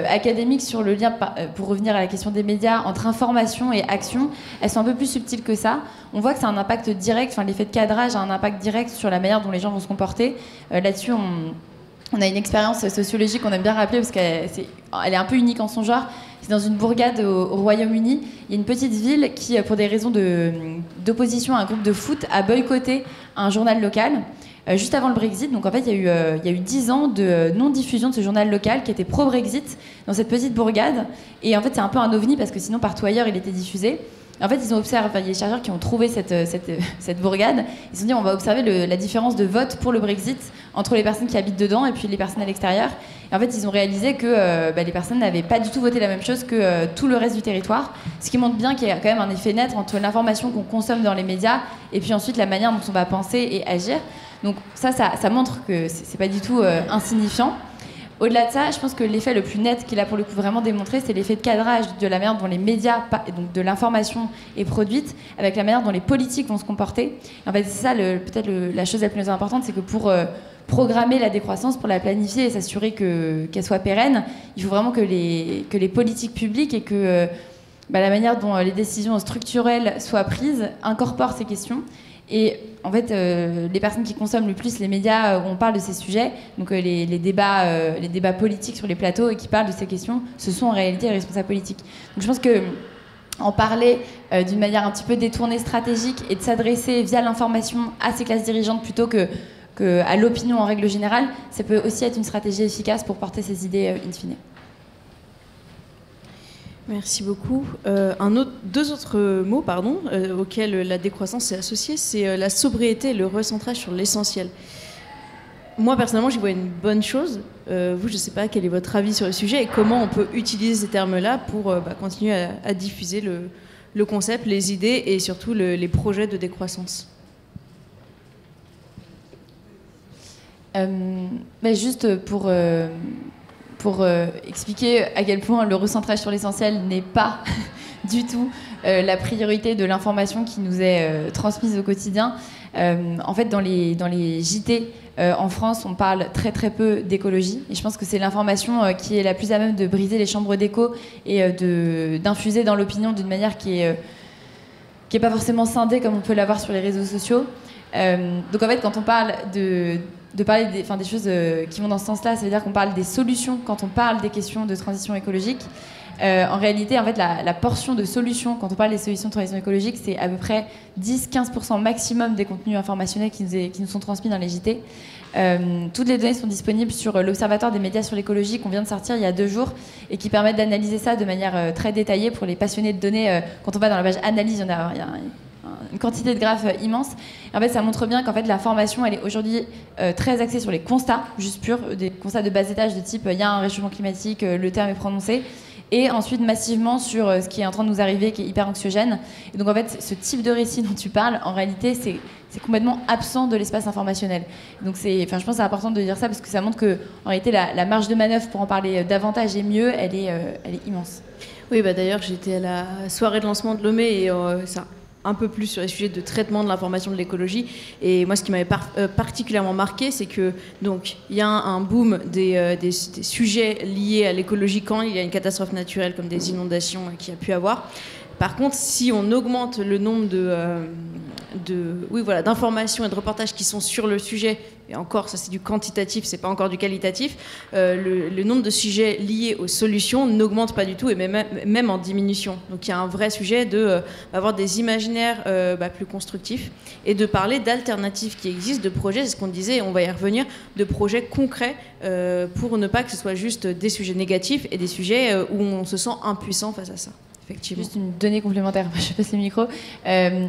académiques sur le lien, pour revenir à la question des médias, entre information et action, elles sont un peu plus subtiles que ça. On voit que ça a un impact direct, enfin l'effet de cadrage a un impact direct sur la manière dont les gens vont se comporter. Là-dessus, on a une expérience sociologique qu'on aime bien rappeler parce qu'elle est un peu unique en son genre. C'est dans une bourgade au Royaume-Uni. Il y a une petite ville qui, pour des raisons d'opposition à un groupe de foot, a boycotté un journal local. Juste avant le Brexit, donc en fait il y a eu 10 ans de non-diffusion de ce journal local qui était pro-Brexit dans cette petite bourgade, et en fait c'est un peu un ovni parce que sinon partout ailleurs il était diffusé. En fait ils ont observé, il y a des chercheurs qui ont trouvé cette bourgade, ils se sont dit on va observer la différence de vote pour le Brexit entre les personnes qui habitent dedans et puis les personnes à l'extérieur, et en fait ils ont réalisé que les personnes n'avaient pas du tout voté la même chose que tout le reste du territoire, ce qui montre bien qu'il y a quand même un effet net entre l'information qu'on consomme dans les médias et puis ensuite la manière dont on va penser et agir. Donc ça montre que c'est pas du tout insignifiant. Au-delà de ça, je pense que l'effet le plus net qu'il a pour le coup vraiment démontré, c'est l'effet de cadrage de la manière dont les médias, donc de l'information est produite, avec la manière dont les politiques vont se comporter. Et en fait, c'est ça peut-être la chose la plus importante, c'est que pour programmer la décroissance, pour la planifier et s'assurer qu'elle soit pérenne, il faut vraiment que les politiques publiques et que la manière dont les décisions structurelles soient prises incorporent ces questions. Et en fait, les personnes qui consomment le plus les médias où on parle de ces sujets, donc les débats politiques sur les plateaux et qui parlent de ces questions, ce sont en réalité les responsables politiques. Donc je pense que en parler d'une manière un petit peu détournée, stratégique, et de s'adresser via l'information à ces classes dirigeantes plutôt que à l'opinion en règle générale, ça peut aussi être une stratégie efficace pour porter ces idées in fine. Merci beaucoup. Deux autres mots auxquels la décroissance est associée, c'est la sobriété et le recentrage sur l'essentiel. Moi, personnellement, j'y vois une bonne chose. Vous, je ne sais pas quel est votre avis sur le sujet et comment on peut utiliser ces termes-là pour continuer à diffuser le concept, les idées et surtout les projets de décroissance. Juste pour expliquer à quel point le recentrage sur l'essentiel n'est pas du tout la priorité de l'information qui nous est transmise au quotidien. En fait, dans les JT en France, on parle très très peu d'écologie, et je pense que c'est l'information qui est la plus à même de briser les chambres d'écho et d'infuser dans l'opinion d'une manière qui est pas forcément scindée comme on peut l'avoir sur les réseaux sociaux. Donc en fait, quand on parle de parler des choses qui vont dans ce sens-là, ça veut dire qu'on parle des solutions quand on parle des questions de transition écologique. En réalité, en fait, la portion de solutions, quand on parle des solutions de transition écologique, c'est à peu près 10-15% maximum des contenus informationnels qui nous sont transmis dans les JT. Toutes les données sont disponibles sur l'Observatoire des médias sur l'écologie qu'on vient de sortir il y a 2 jours et qui permettent d'analyser ça de manière très détaillée pour les passionnés de données. Quand on va dans la page analyse, il y a une quantité de graphes immense. Et en fait, ça montre bien qu'en fait, la formation, elle est aujourd'hui très axée sur les constats, juste purs, des constats de bas étage de type il y a un réchauffement climatique, le terme est prononcé, et ensuite massivement sur ce qui est en train de nous arriver, qui est hyper anxiogène. Et donc en fait, ce type de récit dont tu parles, en réalité, c'est complètement absent de l'espace informationnel. Donc je pense que c'est important de dire ça parce que ça montre que en réalité, la marge de manœuvre pour en parler davantage et mieux, elle est immense. Oui, d'ailleurs, j'étais à la soirée de lancement de Lomé et ça un peu plus sur les sujets de traitement de l'information de l'écologie. Et moi, ce qui m'avait particulièrement marqué, c'est que donc il y a un boom des sujets liés à l'écologie quand il y a une catastrophe naturelle comme des inondations qu'il y a pu avoir. Par contre, si on augmente le nombre d'informations et de reportages qui sont sur le sujet, et encore, ça c'est du quantitatif, c'est pas encore du qualitatif, le nombre de sujets liés aux solutions n'augmente pas du tout et même en diminution. Donc il y a un vrai sujet d'avoir des imaginaires plus constructifs et de parler d'alternatives qui existent, de projets, c'est ce qu'on disait, on va y revenir, de projets concrets pour ne pas que ce soit juste des sujets négatifs et des sujets où on se sent impuissant face à ça. Juste une donnée complémentaire, je passe le micro.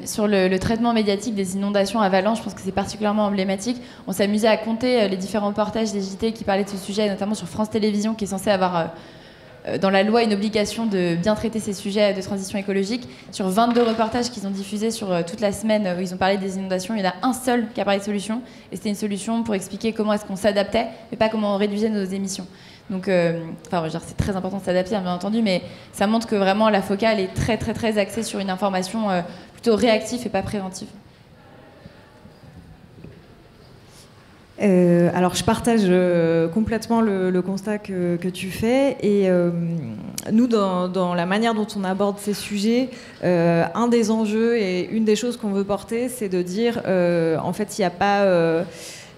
Sur le traitement médiatique des inondations à Valence, je pense que c'est particulièrement emblématique. On s'est amusé à compter les différents reportages des JT qui parlaient de ce sujet, notamment sur France Télévisions, qui est censé avoir dans la loi une obligation de bien traiter ces sujets de transition écologique. Sur 22 reportages qu'ils ont diffusés sur toute la semaine où ils ont parlé des inondations, il y en a un seul qui a parlé de solution. Et c'était une solution pour expliquer comment est-ce qu'on s'adaptait, mais pas comment on réduisait nos émissions. Donc, c'est très important de s'adapter, bien entendu, mais ça montre que vraiment la focale est très, très, très axée sur une information plutôt réactive et pas préventive. Alors je partage complètement le constat que tu fais et nous dans la manière dont on aborde ces sujets, un des enjeux et une des choses qu'on veut porter, c'est de dire en fait il n'y a pas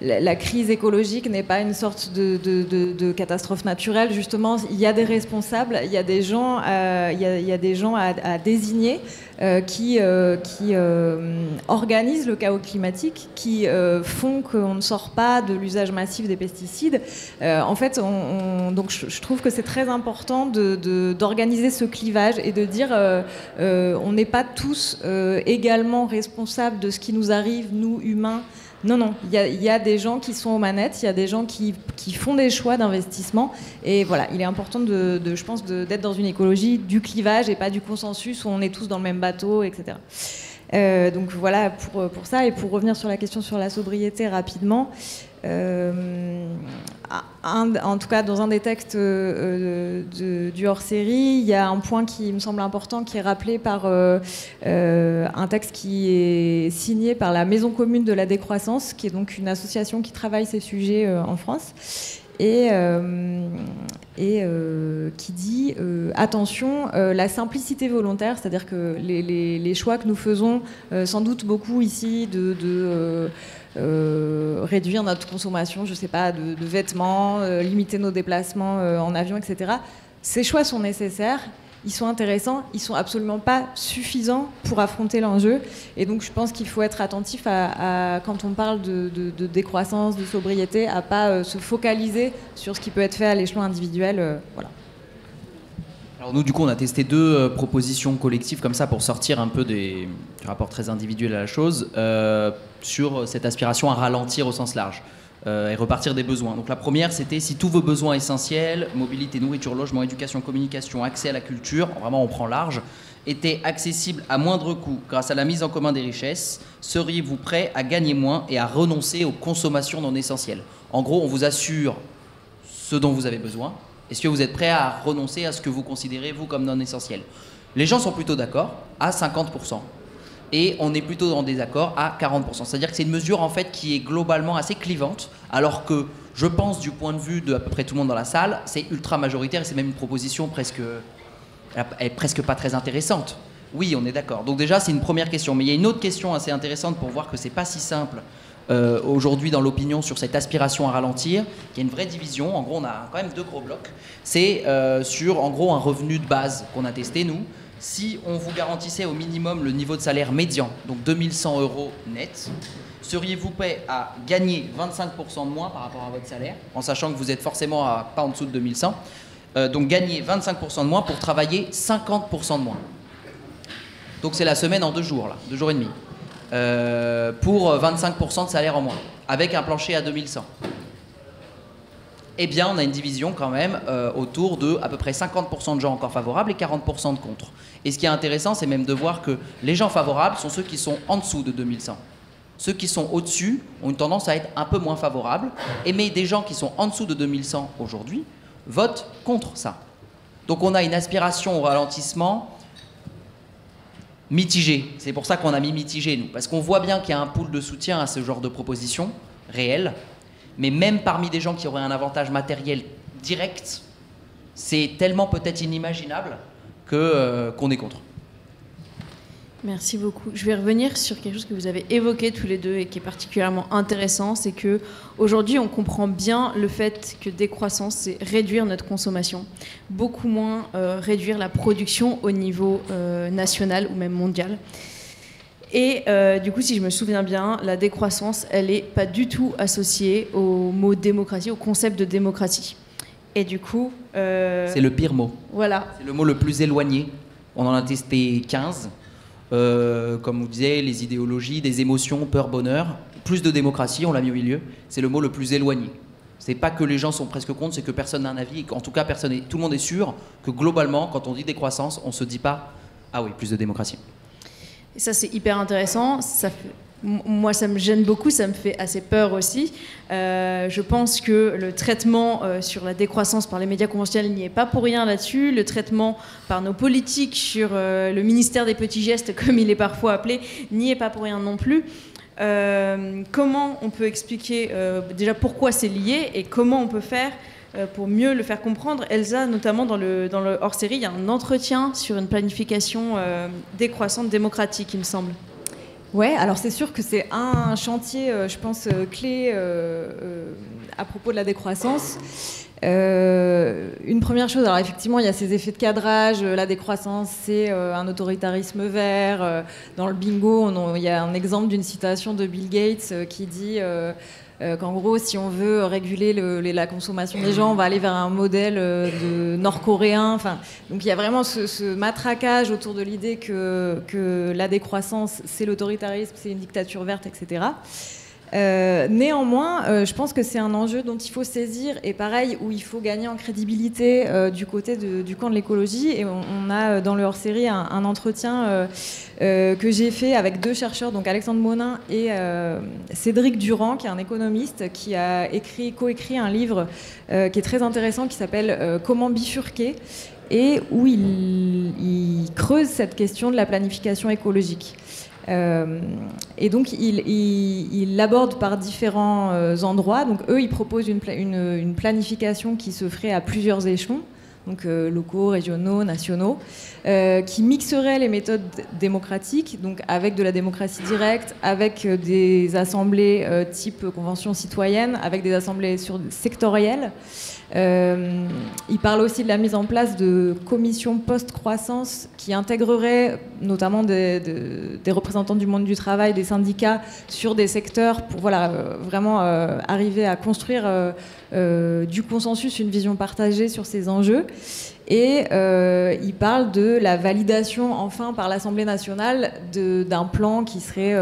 la crise écologique n'est pas une sorte de catastrophe naturelle. Justement, il y a des responsables, il y a des gens, il y a des gens à désigner qui organisent le chaos climatique, qui font qu'on ne sort pas de l'usage massif des pesticides. En fait, donc je trouve que c'est très important d'organiser ce clivage et de dire on n'est pas tous également responsables de ce qui nous arrive, nous humains. Non, il y a des gens qui sont aux manettes, il y a des gens qui font des choix d'investissement. Et voilà, il est important, je pense, d'être dans une écologie du clivage et pas du consensus où on est tous dans le même bateau, etc. Donc voilà pour ça. Et pour revenir sur la question sur la sobriété rapidement, en tout cas dans un des textes du hors-série, il y a un point qui me semble important qui est rappelé par un texte qui est signé par la Maison commune de la décroissance, qui est donc une association qui travaille ces sujets en France. Et qui dit attention, la simplicité volontaire, c'est-à-dire que les choix que nous faisons, sans doute beaucoup ici, de réduire notre consommation, je ne sais pas, de vêtements, limiter nos déplacements en avion, etc. Ces choix sont nécessaires. Ils sont intéressants, ils sont absolument pas suffisants pour affronter l'enjeu. Et donc, je pense qu'il faut être attentif quand on parle de décroissance, de sobriété, à pas se focaliser sur ce qui peut être fait à l'échelon individuel. Voilà. Alors nous, du coup, on a testé 2 propositions collectives comme ça pour sortir un peu du rapport très individuel à la chose, sur cette aspiration à ralentir au sens large. Et repartir des besoins. Donc la première, c'était si tous vos besoins essentiels, mobilité, nourriture, logement, éducation, communication, accès à la culture, vraiment on prend large, étaient accessibles à moindre coût grâce à la mise en commun des richesses, seriez-vous prêt à gagner moins et à renoncer aux consommations non essentielles? En gros, on vous assure ce dont vous avez besoin. Est-ce que vous êtes prêt à renoncer à ce que vous considérez, vous, comme non essentiel? Les gens sont plutôt d'accord, à 50%. Et on est plutôt en désaccord à 40%. C'est-à-dire que c'est une mesure en fait qui est globalement assez clivante, alors que je pense du point de vue de à peu près tout le monde dans la salle, c'est ultra majoritaire et c'est même une proposition presque pas très intéressante. Oui, on est d'accord. Donc déjà, c'est une première question. Mais il y a une autre question assez intéressante pour voir que c'est pas si simple aujourd'hui dans l'opinion sur cette aspiration à ralentir. Il y a une vraie division. En gros, on a quand même 2 gros blocs. C'est sur en gros un revenu de base qu'on a testé nous. Si on vous garantissait au minimum le niveau de salaire médian, donc 2100 € net, seriez-vous prêt à gagner 25% de moins par rapport à votre salaire, en sachant que vous êtes forcément pas en dessous de 2100, donc gagner 25% de moins pour travailler 50% de moins. Donc c'est la semaine en 2 jours, là, 2 jours et demi, pour 25% de salaire en moins, avec un plancher à 2100. Eh bien, on a une division quand même autour de à peu près 50% de gens encore favorables et 40% de contre. Et ce qui est intéressant, c'est même de voir que les gens favorables sont ceux qui sont en dessous de 2100. Ceux qui sont au-dessus ont une tendance à être un peu moins favorables, mais des gens qui sont en dessous de 2100 aujourd'hui votent contre ça. Donc on a une aspiration au ralentissement mitigée. C'est pour ça qu'on a mis mitigé, nous, parce qu'on voit bien qu'il y a un pool de soutien à ce genre de proposition réelle. Mais même parmi des gens qui auraient un avantage matériel direct, c'est tellement peut-être inimaginable qu'on est contre. Merci beaucoup. Je vais revenir sur quelque chose que vous avez évoqué tous les deux et qui est particulièrement intéressant, c'est que aujourd'hui on comprend bien le fait que décroissance, c'est réduire notre consommation, beaucoup moins réduire la production au niveau national ou même mondial. Et du coup, si je me souviens bien, la décroissance, elle n'est pas du tout associée au mot démocratie, au concept de démocratie. Et du coup... C'est le pire mot. Voilà. C'est le mot le plus éloigné. On en a testé 15. Comme vous disiez, les idéologies, des émotions, peur, bonheur. Plus de démocratie, on l'a mis au milieu. C'est le mot le plus éloigné. C'est pas que les gens sont presque contre, c'est que personne n'a un avis, et qu'en tout cas tout le monde est sûr que globalement, quand on dit décroissance, on se dit pas ah oui, plus de démocratie. Et ça, c'est hyper intéressant. Moi, ça me gêne beaucoup, ça me fait assez peur aussi. Je pense que le traitement sur la décroissance par les médias conventionnels n'y est pas pour rien là-dessus. Le traitement par nos politiques sur le ministère des petits gestes, comme il est parfois appelé, n'y est pas pour rien non plus. Comment on peut expliquer déjà pourquoi c'est lié et comment on peut faire pour mieux le faire comprendre. Elsa, notamment dans le hors-série, il y a un entretien sur une planification décroissante démocratique, il me semble. Ouais, alors c'est sûr que c'est un chantier, je pense, clé à propos de la décroissance. Une première chose, alors effectivement, il y a ces effets de cadrage. La décroissance, c'est un autoritarisme vert. Dans le bingo, il y a un exemple d'une citation de Bill Gates qui dit qu'en gros, si on veut réguler la consommation des gens, on va aller vers un modèle de nord-coréen. Enfin, donc il y a vraiment ce matraquage autour de l'idée que la décroissance, c'est l'autoritarisme, c'est une dictature verte, etc. Néanmoins, je pense que c'est un enjeu dont il faut saisir, et pareil, où il faut gagner en crédibilité du côté du camp de l'écologie. Et on a dans le hors-série un entretien que j'ai fait avec deux chercheurs, donc Alexandre Monin et Cédric Durand, qui est un économiste, qui a coécrit un livre qui est très intéressant, qui s'appelle « Comment bifurquer ?» et où il creuse cette question de la planification écologique. Et donc il l'aborde par différents endroits. Donc eux, ils proposent une planification qui se ferait à plusieurs échelons, donc locaux, régionaux, nationaux, qui mixerait les méthodes démocratiques, donc avec de la démocratie directe, avec des assemblées type convention citoyenne, avec des assemblées sectorielles. Il parle aussi de la mise en place de commissions post-croissance qui intégreraient notamment des représentants du monde du travail, des syndicats sur des secteurs pour vraiment arriver à construire du consensus, une vision partagée sur ces enjeux. Et il parle de la validation enfin par l'Assemblée nationale d'un plan qui serait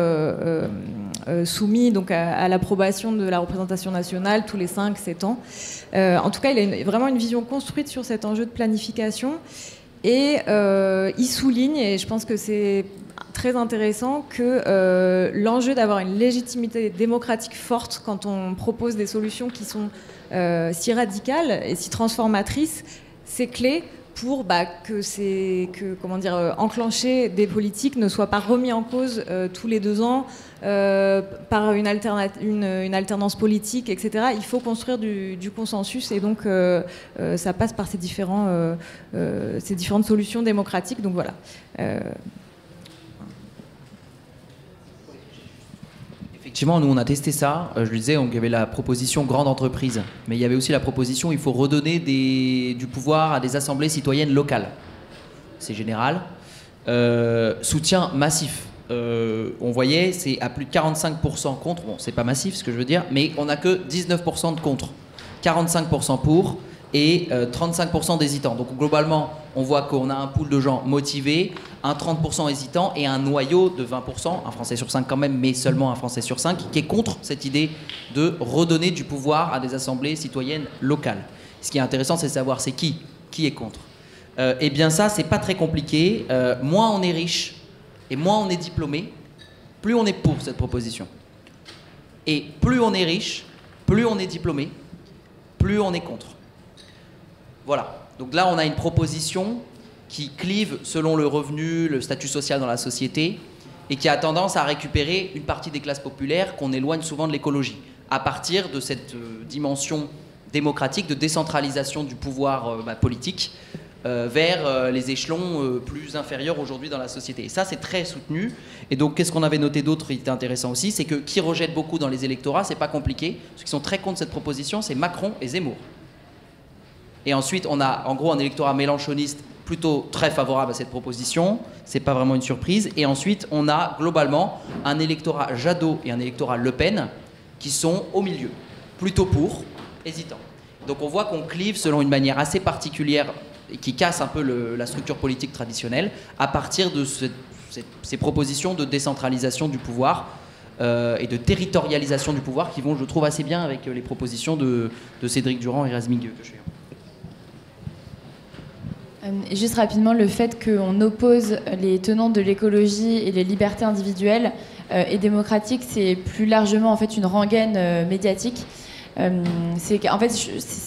soumis donc à l'approbation de la représentation nationale tous les 5-7 ans. En tout cas, il a vraiment une vision construite sur cet enjeu de planification. Et il souligne, et je pense que c'est très intéressant, que l'enjeu d'avoir une légitimité démocratique forte quand on propose des solutions qui sont si radicales et si transformatrices, c'est clé pour enclencher des politiques ne soit pas remis en cause tous les 2 ans par une alternance politique, etc. Il faut construire du consensus, et donc ça passe par ces différentes solutions démocratiques. Donc voilà. Effectivement, nous on a testé ça. Je le disais, il y avait la proposition grande entreprise, mais il y avait aussi la proposition il faut redonner du pouvoir à des assemblées citoyennes locales. C'est général. Soutien massif. On voyait, c'est à plus de 45% contre. Bon, c'est pas massif ce que je veux dire, mais on n'a que 19% de contre, 45% pour et 35% d'hésitants. Donc globalement, on voit qu'on a un pool de gens motivés, un 30% hésitant et un noyau de 20%, un Français sur 5 quand même, mais seulement un Français sur 5, qui est contre cette idée de redonner du pouvoir à des assemblées citoyennes locales. Ce qui est intéressant, c'est de savoir c'est qui est contre. Eh bien ça, c'est pas très compliqué. Moins on est riche et moins on est diplômé, plus on est pour cette proposition. Et plus on est riche, plus on est diplômé, plus on est contre. Voilà. Donc là, on a une proposition qui clive selon le revenu, le statut social dans la société, et qui a tendance à récupérer une partie des classes populaires qu'on éloigne souvent de l'écologie, à partir de cette dimension démocratique de décentralisation du pouvoir politique vers les échelons plus inférieurs aujourd'hui dans la société. Et ça, c'est très soutenu. Et donc, qu'est-ce qu'on avait noté d'autre qui était intéressant aussi, c'est que qui rejette beaucoup dans les électorats, c'est pas compliqué. Ceux qui sont très contre cette proposition, c'est Macron et Zemmour. Et ensuite, on a en gros un électorat mélenchoniste plutôt très favorable à cette proposition. C'est pas vraiment une surprise. Et ensuite, on a globalement un électorat Jadot et un électorat Le Pen qui sont au milieu, plutôt pour, hésitants. Donc on voit qu'on clive selon une manière assez particulière et qui casse un peu la structure politique traditionnelle à partir de ces propositions de décentralisation du pouvoir et de territorialisation du pouvoir qui vont, je trouve, assez bien avec les propositions de Cédric Durand et Razmig Kocher. Juste rapidement, le fait qu'on oppose les tenants de l'écologie et les libertés individuelles et démocratiques, c'est plus largement en fait une rengaine médiatique. C'est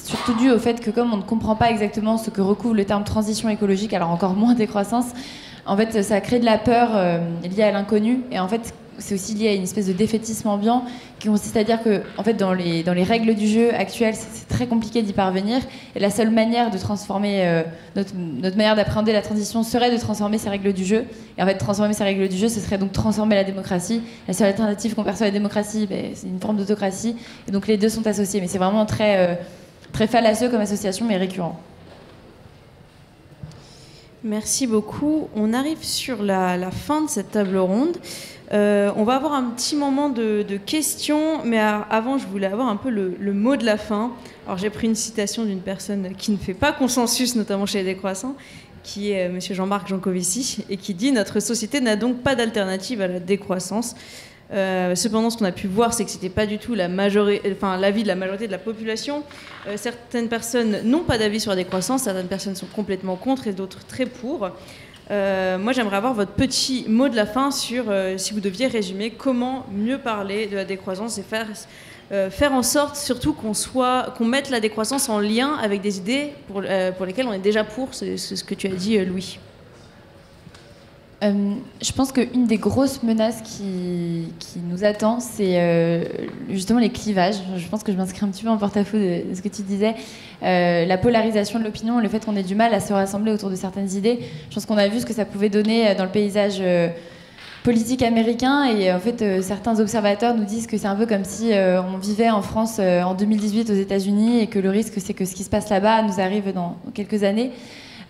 surtout dû au fait que comme on ne comprend pas exactement ce que recouvre le terme transition écologique, alors encore moins décroissance, en fait ça crée de la peur liée à l'inconnu, et en fait c'est aussi lié à une espèce de défaitisme ambiant qui consiste à dire que en fait, dans les règles du jeu actuelles, c'est très compliqué d'y parvenir, et la seule manière de transformer notre manière d'appréhender la transition serait de transformer ces règles du jeu. Et en fait, transformer ces règles du jeu, ce serait donc transformer la démocratie. La seule alternative qu'on perçoit à la démocratie, c'est une forme d'autocratie, et donc les deux sont associés. Mais c'est vraiment très fallacieux comme association, mais récurrent. Merci beaucoup. On arrive sur la fin de cette table ronde. On va avoir un petit moment de questions, mais avant, je voulais avoir un peu le mot de la fin. Alors, j'ai pris une citation d'une personne qui ne fait pas consensus, notamment chez les décroissants, qui est M. Jean-Marc Jancovici, et qui dit « Notre société n'a donc pas d'alternative à la décroissance ». Cependant, ce qu'on a pu voir, c'est que ce n'était pas du tout l'avis de la majorité de la population. Certaines personnes n'ont pas d'avis sur la décroissance, certaines personnes sont complètement contre et d'autres très pour. Moi, j'aimerais avoir votre petit mot de la fin sur, si vous deviez résumer, comment mieux parler de la décroissance et faire en sorte surtout qu'on mette la décroissance en lien avec des idées pour lesquelles on est déjà pour. C'est ce que tu as dit, Louis. Je pense qu'une des grosses menaces qui nous attend, c'est justement les clivages. Je pense que je m'inscris un petit peu en porte-à-faux de ce que tu disais. La polarisation de l'opinion, le fait qu'on ait du mal à se rassembler autour de certaines idées. Je pense qu'on a vu ce que ça pouvait donner dans le paysage politique américain, et en fait certains observateurs nous disent que c'est un peu comme si on vivait en France en 2018 aux États-Unis, et que le risque, c'est que ce qui se passe là-bas nous arrive dans quelques années.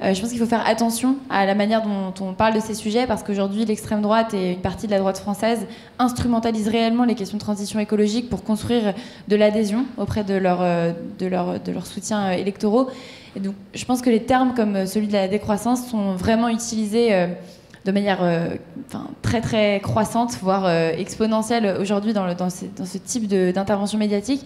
Je pense qu'il faut faire attention à la manière dont on parle de ces sujets, parce qu'aujourd'hui, l'extrême droite et une partie de la droite française instrumentalisent réellement les questions de transition écologique pour construire de l'adhésion auprès de leurs soutiens électoraux. Et donc, je pense que les termes comme celui de la décroissance sont vraiment utilisés de manière très très croissante, voire exponentielle aujourd'hui dans ce type d'intervention médiatique.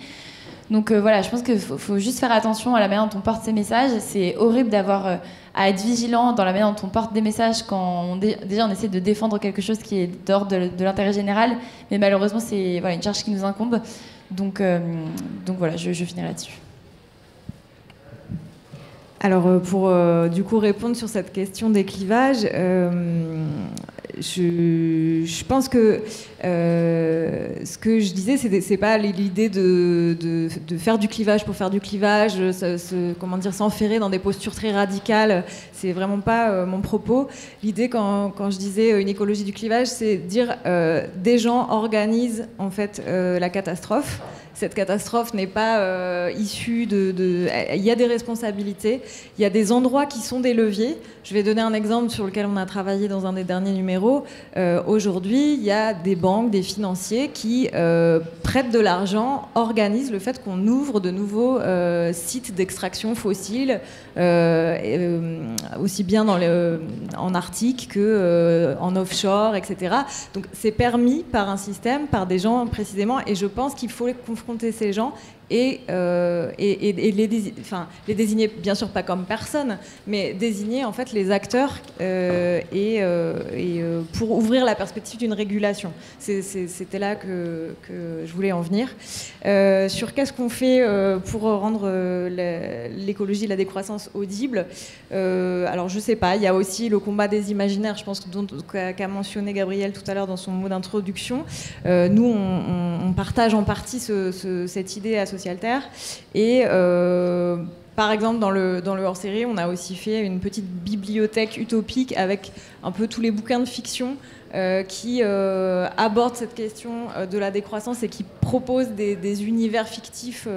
Donc voilà, je pense qu'il faut juste faire attention à la manière dont on porte ces messages. C'est horrible d'avoir à être vigilant dans la manière dont on porte des messages quand déjà on essaie de défendre quelque chose qui est d'ordre de l'intérêt général, mais malheureusement c'est une charge qui nous incombe. Donc voilà, je finirai là-dessus. Alors pour du coup répondre sur cette question des clivages, je pense que ce que je disais, c'est pas l'idée de faire du clivage pour faire du clivage, s'enferrer dans des postures très radicales. C'est vraiment pas mon propos. L'idée quand je disais une écologie du clivage, c'est dire des gens organisent en fait la catastrophe. Cette catastrophe n'est pas issue il y a des responsabilités, il y a des endroits qui sont des leviers. Je vais donner un exemple sur lequel on a travaillé dans un des derniers numéros. Aujourd'hui, il y a des banques, des financiers qui prêtent de l'argent, organisent le fait qu'on ouvre de nouveaux sites d'extraction fossile, aussi bien en Arctique qu'en offshore, etc. Donc c'est permis par un système, par des gens précisément, et je pense qu'il faut confronter ces gens et les désigner, bien sûr pas comme personne, mais désigner en fait les acteurs pour ouvrir la perspective d'une régulation. C'était là que je voulais en venir. Sur qu'est-ce qu'on fait pour rendre l'écologie et la décroissance audibles, alors je sais pas, il y a aussi le combat des imaginaires, je pense qu'a mentionné Gabriel tout à l'heure dans son mot d'introduction. Nous on partage en partie cette idée à Socialterre, et par exemple dans le hors-série on a aussi fait une petite bibliothèque utopique avec un peu tous les bouquins de fiction qui abordent cette question de la décroissance et qui proposent des univers fictifs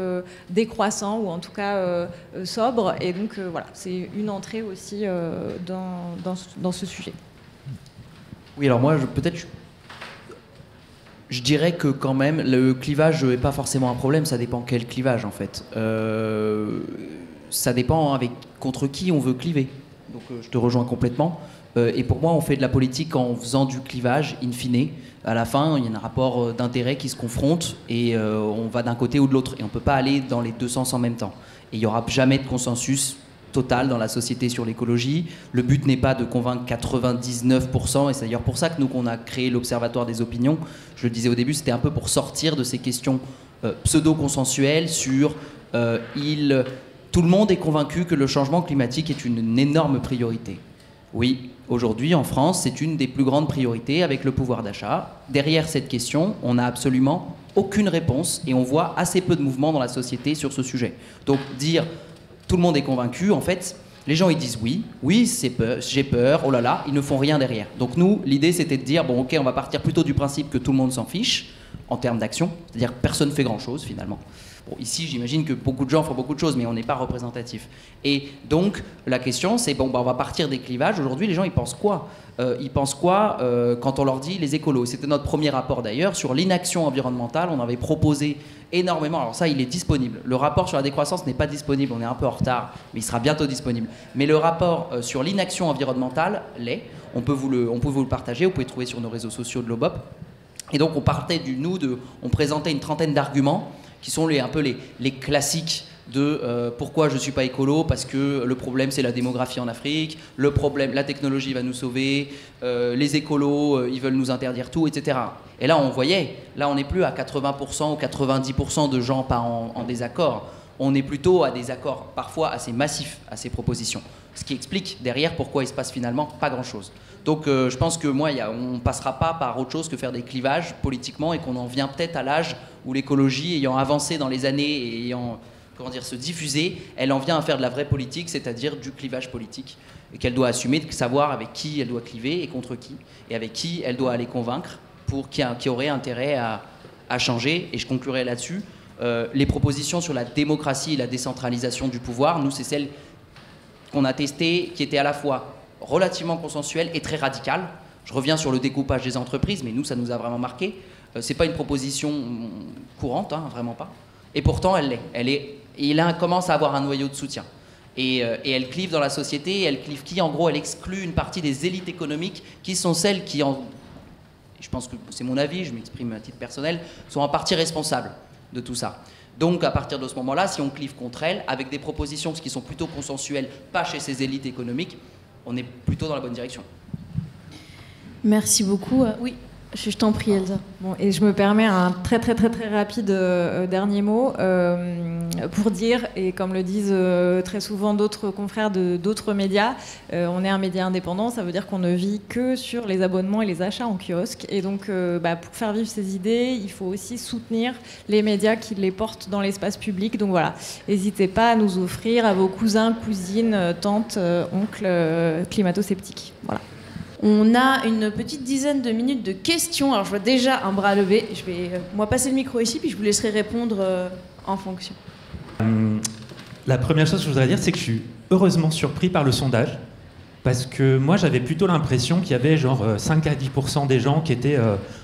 décroissants, ou en tout cas sobres, et donc voilà, c'est une entrée aussi dans ce sujet. Oui, alors moi je dirais que quand même, le clivage n'est pas forcément un problème, ça dépend quel clivage en fait. Ça dépend contre qui on veut cliver. Donc je te rejoins complètement. Et pour moi, on fait de la politique en faisant du clivage, in fine. À la fin, il y a un rapport d'intérêts qui se confrontent et on va d'un côté ou de l'autre. Et on ne peut pas aller dans les deux sens en même temps. Et il n'y aura jamais de consensus total dans la société sur l'écologie. Le but n'est pas de convaincre 99%, et c'est d'ailleurs pour ça que nous, qu'on a créé l'Observatoire des opinions. Je le disais au début, c'était un peu pour sortir de ces questions pseudo-consensuelles sur tout le monde est convaincu que le changement climatique est une énorme priorité. Oui, aujourd'hui en France, c'est une des plus grandes priorités avec le pouvoir d'achat. Derrière cette question, on n'a absolument aucune réponse et on voit assez peu de mouvements dans la société sur ce sujet. Donc dire tout le monde est convaincu, en fait, les gens ils disent oui, j'ai peur, oh là là, ils ne font rien derrière. Donc nous, l'idée c'était de dire, bon ok, on va partir plutôt du principe que tout le monde s'en fiche en termes d'action, c'est-à-dire que personne ne fait grand-chose finalement. Bon, ici, j'imagine que beaucoup de gens font beaucoup de choses, mais on n'est pas représentatif. Et donc, la question, c'est, bon, on va partir des clivages. Aujourd'hui, les gens, ils pensent quoi quand on leur dit les écolos? C'était notre premier rapport, d'ailleurs, sur l'inaction environnementale. On avait proposé énormément. Alors ça, il est disponible. Le rapport sur la décroissance n'est pas disponible. On est un peu en retard, mais il sera bientôt disponible. Mais le rapport sur l'inaction environnementale l'est. On peut vous le partager. Vous pouvez le trouver sur nos réseaux sociaux de l'OBOP. Et donc, on présentait une trentaine d'arguments qui sont un peu les classiques de pourquoi je ne suis pas écolo, parce que le problème c'est la démographie en Afrique, le problème, la technologie va nous sauver, les écolos, ils veulent nous interdire tout, etc. Et là, on n'est plus à 80% ou 90% de gens pas en désaccord. On est plutôt à des accords parfois assez massifs à ces propositions. Ce qui explique derrière pourquoi il se passe finalement pas grand-chose. Donc je pense que on ne passera pas par autre chose que faire des clivages politiquement et qu'on en vient peut-être à l'âge où l'écologie, ayant avancé dans les années et ayant se diffuser, elle en vient à faire de la vraie politique, c'est-à-dire du clivage politique, et qu'elle doit assumer de savoir avec qui elle doit cliver et contre qui, et avec qui elle doit aller convaincre pour qui aurait intérêt à changer. Et je conclurai là-dessus. Les propositions sur la démocratie et la décentralisation du pouvoir, nous, c'est celles qu'on a testées, qui étaient à la fois relativement consensuelles et très radicales. Je reviens sur le découpage des entreprises, mais nous, ça nous a vraiment marqué. C'est pas une proposition courante, hein, vraiment pas. Et pourtant, elle l'est. Et là, elle commence à avoir un noyau de soutien. Et elle clive dans la société. Elle clive qui? En gros, elle exclut une partie des élites économiques qui sont celles qui, je pense que c'est mon avis, je m'exprime à titre personnel, sont en partie responsables de tout ça. Donc, à partir de ce moment-là, si on clive contre elles, avec des propositions qui sont plutôt consensuelles, pas chez ces élites économiques, on est plutôt dans la bonne direction. Merci beaucoup. Oui, je t'en prie, Elsa. Bon, et je me permets un très rapide dernier mot pour dire, et comme le disent très souvent d'autres confrères d'autres médias, on est un média indépendant, ça veut dire qu'on ne vit que sur les abonnements et les achats en kiosque. Et donc, pour faire vivre ces idées, il faut aussi soutenir les médias qui les portent dans l'espace public. Donc voilà, n'hésitez pas à nous offrir à vos cousins, cousines, tantes, oncles climato-sceptiques. Voilà. On a une petite dizaine de minutes de questions. Alors, je vois déjà un bras levé. Je vais, moi, passer le micro ici, puis je vous laisserai répondre en fonction. La première chose que je voudrais dire, c'est que je suis heureusement surpris par le sondage. Parce que moi, j'avais plutôt l'impression qu'il y avait genre 5 à 10% des gens qui étaient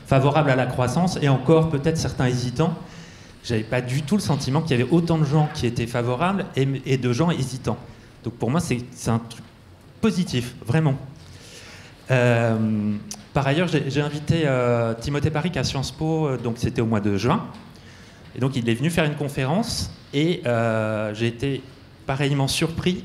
favorables à la croissance, et encore peut-être certains hésitants. J'avais pas du tout le sentiment qu'il y avait autant de gens qui étaient favorables et de gens hésitants. Donc pour moi, c'est un truc positif, vraiment. Par ailleurs, j'ai invité Timothée Paric à Sciences Po, donc c'était au mois de juin. Et donc il est venu faire une conférence et j'ai été pareillement surpris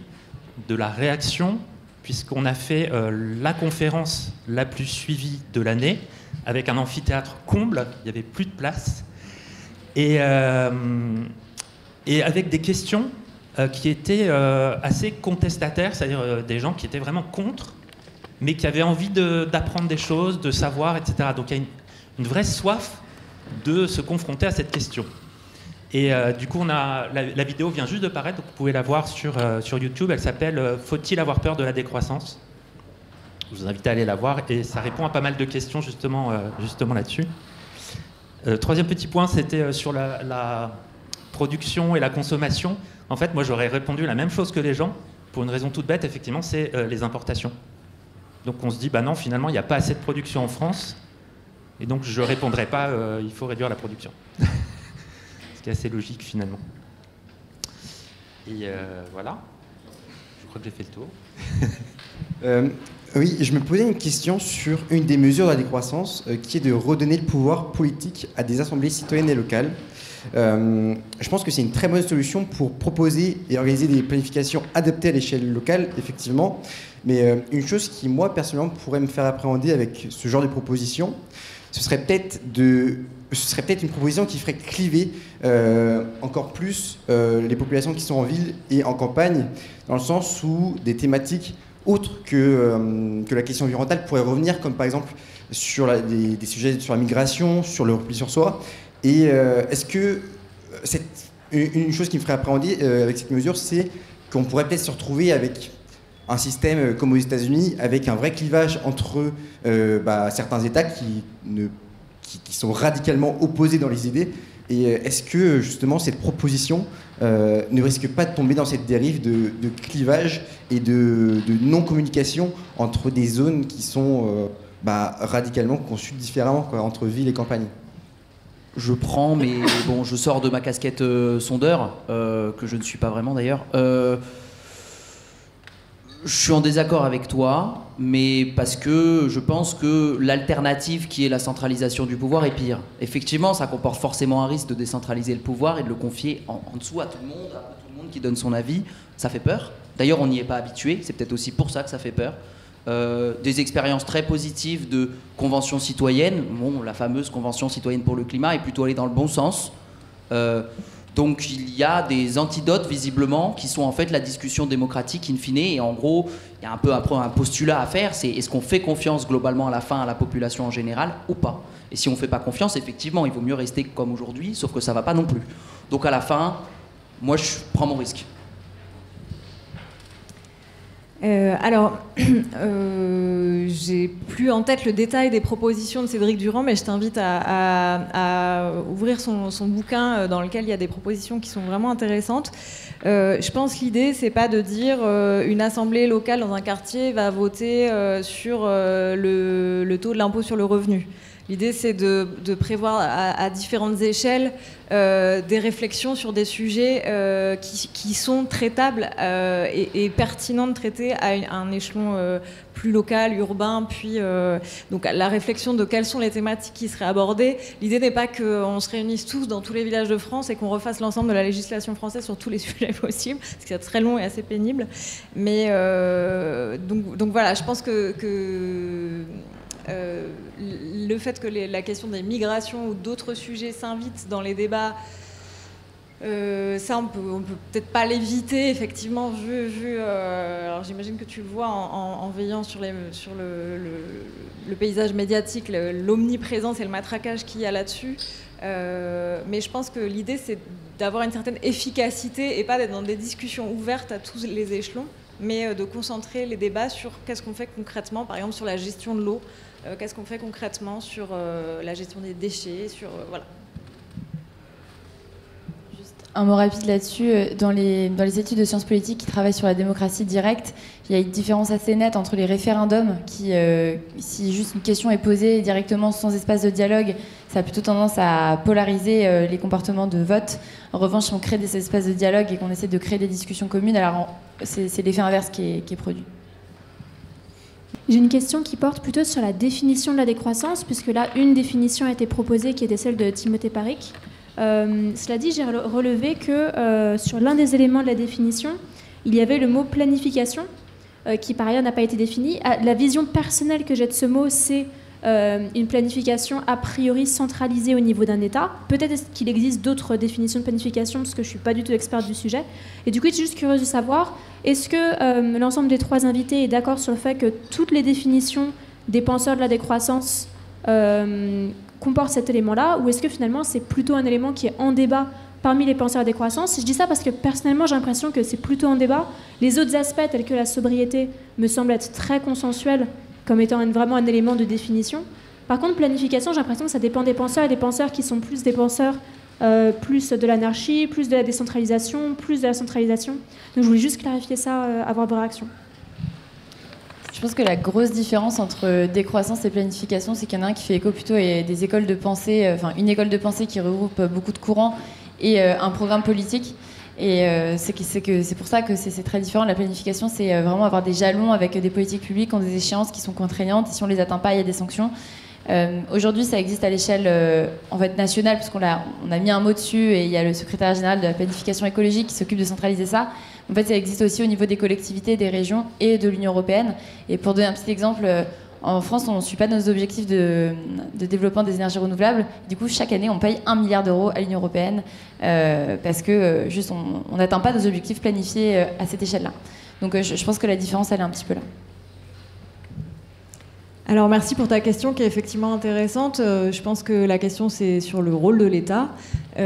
de la réaction, puisqu'on a fait la conférence la plus suivie de l'année avec un amphithéâtre comble, il n'y avait plus de place, et avec des questions qui étaient assez contestataires, c'est-à-dire des gens qui étaient vraiment contre, mais qui avaient envie d'apprendre des choses, de savoir, etc. Donc il y a une vraie soif de se confronter à cette question. Et du coup, la vidéo vient juste de paraître, donc vous pouvez la voir sur YouTube. Elle s'appelle « Faut-il avoir peur de la décroissance ?» Je vous invite à aller la voir, et ça répond à pas mal de questions justement là-dessus. Troisième petit point, c'était sur la production et la consommation. En fait, moi, j'aurais répondu la même chose que les gens, pour une raison toute bête, effectivement, c'est les importations. Donc on se dit, bah non, finalement, il n'y a pas assez de production en France, et donc je ne répondrai pas, il faut réduire la production. Ce qui est assez logique, finalement. Et voilà, je crois que j'ai fait le tour. Oui, je me posais une question sur une des mesures de la décroissance, qui est de redonner le pouvoir politique à des assemblées citoyennes et locales. Je pense que c'est une très bonne solution pour proposer et organiser des planifications adaptées à l'échelle locale, effectivement. Mais une chose qui, moi, personnellement, pourrait me faire appréhender avec ce genre de proposition, ce serait peut-être une proposition qui ferait cliver encore plus les populations qui sont en ville et en campagne, dans le sens où des thématiques autres que la question environnementale pourraient revenir, comme par exemple sur des sujets sur la migration, sur le repli sur soi. Et est-ce que une chose qui me ferait appréhender avec cette mesure, c'est qu'on pourrait peut-être se retrouver avec un système comme aux États-Unis, avec un vrai clivage entre certains États qui sont radicalement opposés dans les idées. Et est-ce que justement cette proposition ne risque pas de tomber dans cette dérive de clivage et de non-communication entre des zones qui sont radicalement conçues différemment, quoi, entre ville et campagne? Je prends, mais bon, je sors de ma casquette sondeur, que je ne suis pas vraiment d'ailleurs. Je suis en désaccord avec toi, mais parce que je pense que l'alternative qui est la centralisation du pouvoir est pire. Effectivement, ça comporte forcément un risque de décentraliser le pouvoir et de le confier en dessous à tout le monde, à tout le monde qui donne son avis. Ça fait peur. D'ailleurs, on n'y est pas habitué. C'est peut-être aussi pour ça que ça fait peur. Des expériences très positives de conventions citoyennes. Bon, la fameuse convention citoyenne pour le climat est plutôt allée dans le bon sens. Donc il y a des antidotes visiblement qui sont en fait la discussion démocratique in fine, et en gros il y a un peu un postulat à faire, c'est est-ce qu'on fait confiance globalement à la fin à la population en général ou pas. Et si on ne fait pas confiance, effectivement il vaut mieux rester comme aujourd'hui, sauf que ça ne va pas non plus. Donc à la fin, moi je prends mon risque. J'ai plus en tête le détail des propositions de Cédric Durand, mais je t'invite à ouvrir son bouquin dans lequel il y a des propositions qui sont vraiment intéressantes. Je pense que l'idée, c'est pas de dire une assemblée locale dans un quartier va voter sur le taux de l'impôt sur le revenu. L'idée, c'est de prévoir à différentes échelles des réflexions sur des sujets qui sont traitables et pertinents de traiter à un échelon plus local, urbain, puis donc la réflexion de quelles sont les thématiques qui seraient abordées. L'idée n'est pas qu'on se réunisse tous dans tous les villages de France et qu'on refasse l'ensemble de la législation française sur tous les sujets possibles, parce que c'est très long et assez pénible. Mais donc voilà, je pense que le fait que la question des migrations ou d'autres sujets s'invitent dans les débats, ça on peut peut-être pas l'éviter, effectivement, alors j'imagine que tu le vois en veillant sur le paysage médiatique, l'omniprésence et le matraquage qu'il y a là-dessus. Mais je pense que l'idée, c'est d'avoir une certaine efficacité et pas d'être dans des discussions ouvertes à tous les échelons, mais de concentrer les débats sur qu'est-ce qu'on fait concrètement, par exemple sur la gestion de l'eau, qu'est-ce qu'on fait concrètement sur la gestion des déchets, voilà. Juste un mot rapide là-dessus. Dans les études de sciences politiques qui travaillent sur la démocratie directe, il y a une différence assez nette entre les référendums qui, si juste une question est posée directement sans espace de dialogue, ça a plutôt tendance à polariser les comportements de vote. En revanche, si on crée des espaces de dialogue et qu'on essaie de créer des discussions communes, alors c'est l'effet inverse qui est produit. J'ai une question qui porte plutôt sur la définition de la décroissance, puisque là, une définition a été proposée qui était celle de Timothée Paric. Cela dit, j'ai relevé que sur l'un des éléments de la définition, il y avait le mot planification, qui par ailleurs n'a pas été défini. La vision personnelle que j'ai de ce mot, c'est une planification a priori centralisée au niveau d'un État. Peut-être qu'il existe d'autres définitions de planification, parce que je ne suis pas du tout experte du sujet. Et du coup, je suis juste curieuse de savoir, est-ce que l'ensemble des trois invités est d'accord sur le fait que toutes les définitions des penseurs de la décroissance comportent cet élément-là, ou est-ce que finalement c'est plutôt un élément qui est en débat parmi les penseurs de la décroissance? Je dis ça parce que personnellement j'ai l'impression que c'est plutôt en débat. Les autres aspects tels que la sobriété me semblent être très consensuels comme étant vraiment un élément de définition. Par contre, planification, j'ai l'impression que ça dépend des penseurs, et des penseurs qui sont plus des penseurs plus de l'anarchie, plus de la décentralisation, plus de la centralisation. Donc je voulais juste clarifier ça, avoir vos réactions. Je pense que la grosse différence entre décroissance et planification, c'est qu'il y en a un qui fait écho plutôt à des écoles de pensée, une école de pensée qui regroupe beaucoup de courants et un programme politique. Et c'est pour ça que c'est très différent. La planification, c'est vraiment avoir des jalons avec des politiques publiques qui ont des échéances qui sont contraignantes. Et si on les atteint pas, il y a des sanctions. Aujourd'hui, ça existe à l'échelle en fait nationale, puisqu'on a mis un mot dessus, et il y a le secrétaire général de la planification écologique qui s'occupe de centraliser ça. En fait, ça existe aussi au niveau des collectivités, des régions et de l'Union européenne. Et pour donner un petit exemple, en France, on ne suit pas nos objectifs de développement des énergies renouvelables. Du coup, chaque année, on paye 1 milliard d'euros à l'Union européenne parce que juste on n'atteint pas nos objectifs planifiés à cette échelle-là. Donc, je pense que la différence, elle est un petit peu là. Alors merci pour ta question qui est effectivement intéressante. Je pense que la question c'est sur le rôle de l'État. Comme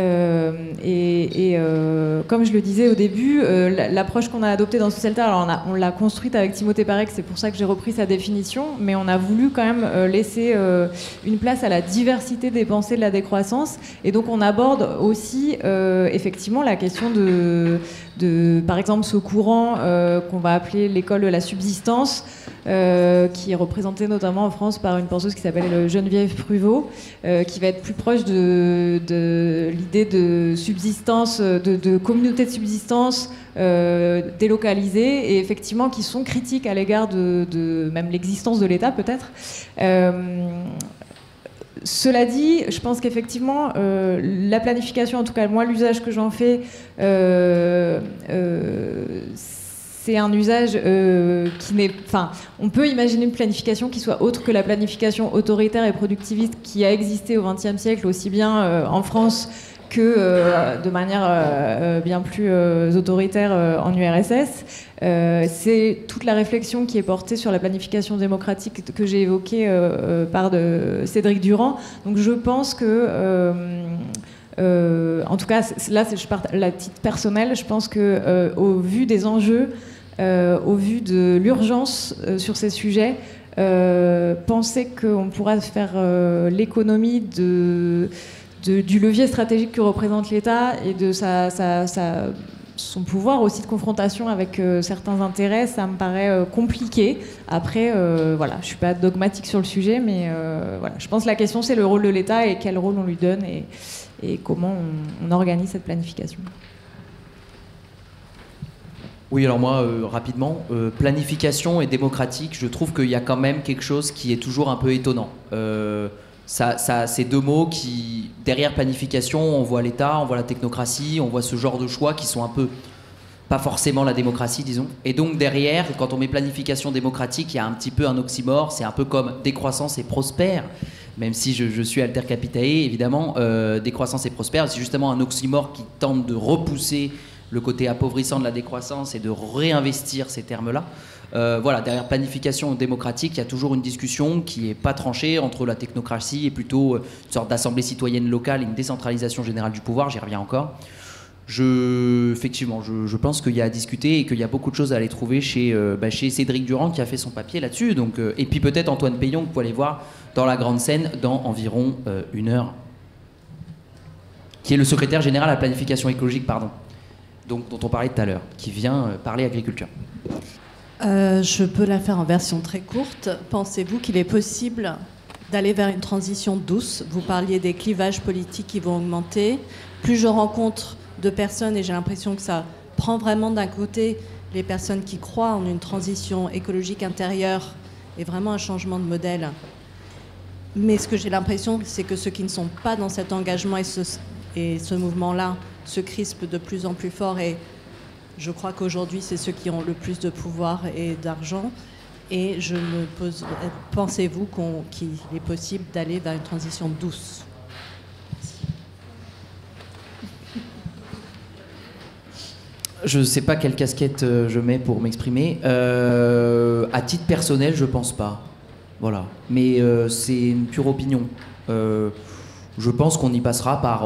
je le disais au début, l'approche qu'on a adoptée dans Socialterre, alors on l'a construite avec Timothée Parek, c'est pour ça que j'ai repris sa définition, mais on a voulu quand même laisser une place à la diversité des pensées de la décroissance. Et donc on aborde aussi effectivement la question de par exemple ce courant qu'on va appeler l'école de la subsistance, qui est représentée notamment en France par une penseuse qui s'appelle Geneviève Pruvot, qui va être plus proche de l'idée de subsistance, de communautés de subsistance délocalisées, et effectivement qui sont critiques à l'égard de même l'existence de l'État peut-être. Cela dit, je pense qu'effectivement, la planification, en tout cas moi l'usage que j'en fais, c'est un usage qui n'est... Enfin, on peut imaginer une planification qui soit autre que la planification autoritaire et productiviste qui a existé au XXe siècle, aussi bien en France que de manière bien plus autoritaire en URSS. C'est toute la réflexion qui est portée sur la planification démocratique que j'ai évoquée par Cédric Durand. Donc je pense que... en tout cas, là, je pars à titre personnel, je pense que au vu des enjeux, au vu de l'urgence sur ces sujets, penser qu'on pourra faire l'économie du levier stratégique que représente l'État et de son pouvoir aussi de confrontation avec certains intérêts, ça me paraît compliqué. Après, voilà, je suis pas dogmatique sur le sujet, mais voilà, je pense que la question c'est le rôle de l'État et quel rôle on lui donne et comment on organise cette planification. Oui, alors moi, rapidement, planification et démocratique, je trouve qu'il y a quand même quelque chose qui est toujours un peu étonnant. Ces deux mots qui, derrière planification, on voit l'État, on voit la technocratie, on voit ce genre de choix qui sont un peu, pas forcément la démocratie, disons. Et donc derrière, quand on met planification démocratique, il y a un petit peu un oxymore, c'est un peu comme décroissance et prospère. Même si je suis Alter Capitae, évidemment, décroissance et prospère, c'est justement un oxymore qui tente de repousser le côté appauvrissant de la décroissance et de réinvestir ces termes-là. Voilà, derrière planification démocratique, il y a toujours une discussion qui n'est pas tranchée entre la technocratie et plutôt une sorte d'assemblée citoyenne locale et une décentralisation générale du pouvoir, j'y reviens encore. Effectivement, je pense qu'il y a à discuter et qu'il y a beaucoup de choses à aller trouver chez Cédric Durand qui a fait son papier là-dessus. Donc, et puis peut-être Antoine Peillon, que vous pouvez aller voir dans la grande scène dans environ 1 heure, qui est le secrétaire général à la planification écologique, pardon, dont on parlait tout à l'heure, qui vient parler agriculture. Je peux la faire en version très courte. Pensez-vous qu'il est possible d'aller vers une transition douce? Vous parliez des clivages politiques qui vont augmenter. Plus je rencontre de personnes, et j'ai l'impression que ça prend vraiment d'un côté les personnes qui croient en une transition écologique intérieure et vraiment un changement de modèle. Mais ce que j'ai l'impression, c'est que ceux qui ne sont pas dans cet engagement et ce mouvement-là se crispent de plus en plus fort, et je crois qu'aujourd'hui, c'est ceux qui ont le plus de pouvoir et d'argent. Et je me pose, pensez-vous qu'il est possible d'aller vers une transition douce? Je ne sais pas quelle casquette je mets pour m'exprimer. À titre personnel, je pense pas. Voilà. Mais c'est une pure opinion. Je pense qu'on y passera par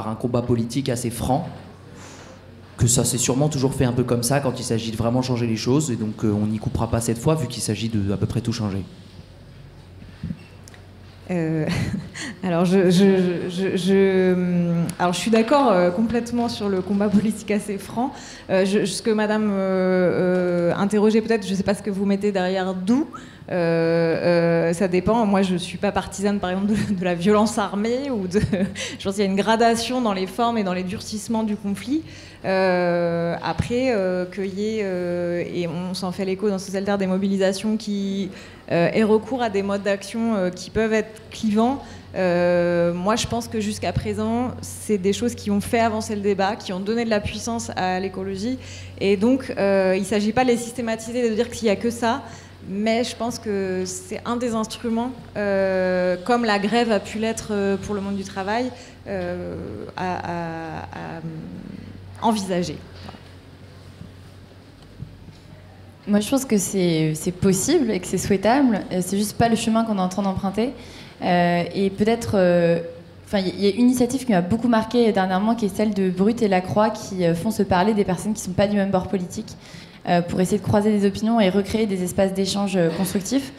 un combat politique assez franc. Que ça s'est sûrement toujours fait un peu comme ça quand il s'agit de vraiment changer les choses. Et donc on n'y coupera pas cette fois vu qu'il s'agit de à peu près tout changer. Alors, je suis d'accord complètement sur le combat politique assez franc. Ce que Madame interrogeait peut-être, je ne sais pas ce que vous mettez derrière d'où. Ça dépend. Moi, je ne suis pas partisane, par exemple, de la violence armée. Je pense qu'il y a une gradation dans les formes et dans les durcissements du conflit. Après, qu'il y ait, et on s'en fait l'écho dans Socialterre, des mobilisations qui aient recours à des modes d'action qui peuvent être clivants. Moi, je pense que jusqu'à présent, c'est des choses qui ont fait avancer le débat, qui ont donné de la puissance à l'écologie. Et donc, il ne s'agit pas de les systématiser, de dire qu'il n'y a que ça. Mais je pense que c'est un des instruments, comme la grève a pu l'être pour le monde du travail, à envisager. Moi, je pense que c'est possible et que c'est souhaitable. C'est juste pas le chemin qu'on est en train d'emprunter. Et peut-être... il y a une initiative qui m'a beaucoup marquée dernièrement, qui est celle de Brut et Lacroix, qui font se parler des personnes qui ne sont pas du même bord politique, pour essayer de croiser des opinions et recréer des espaces d'échange constructifs.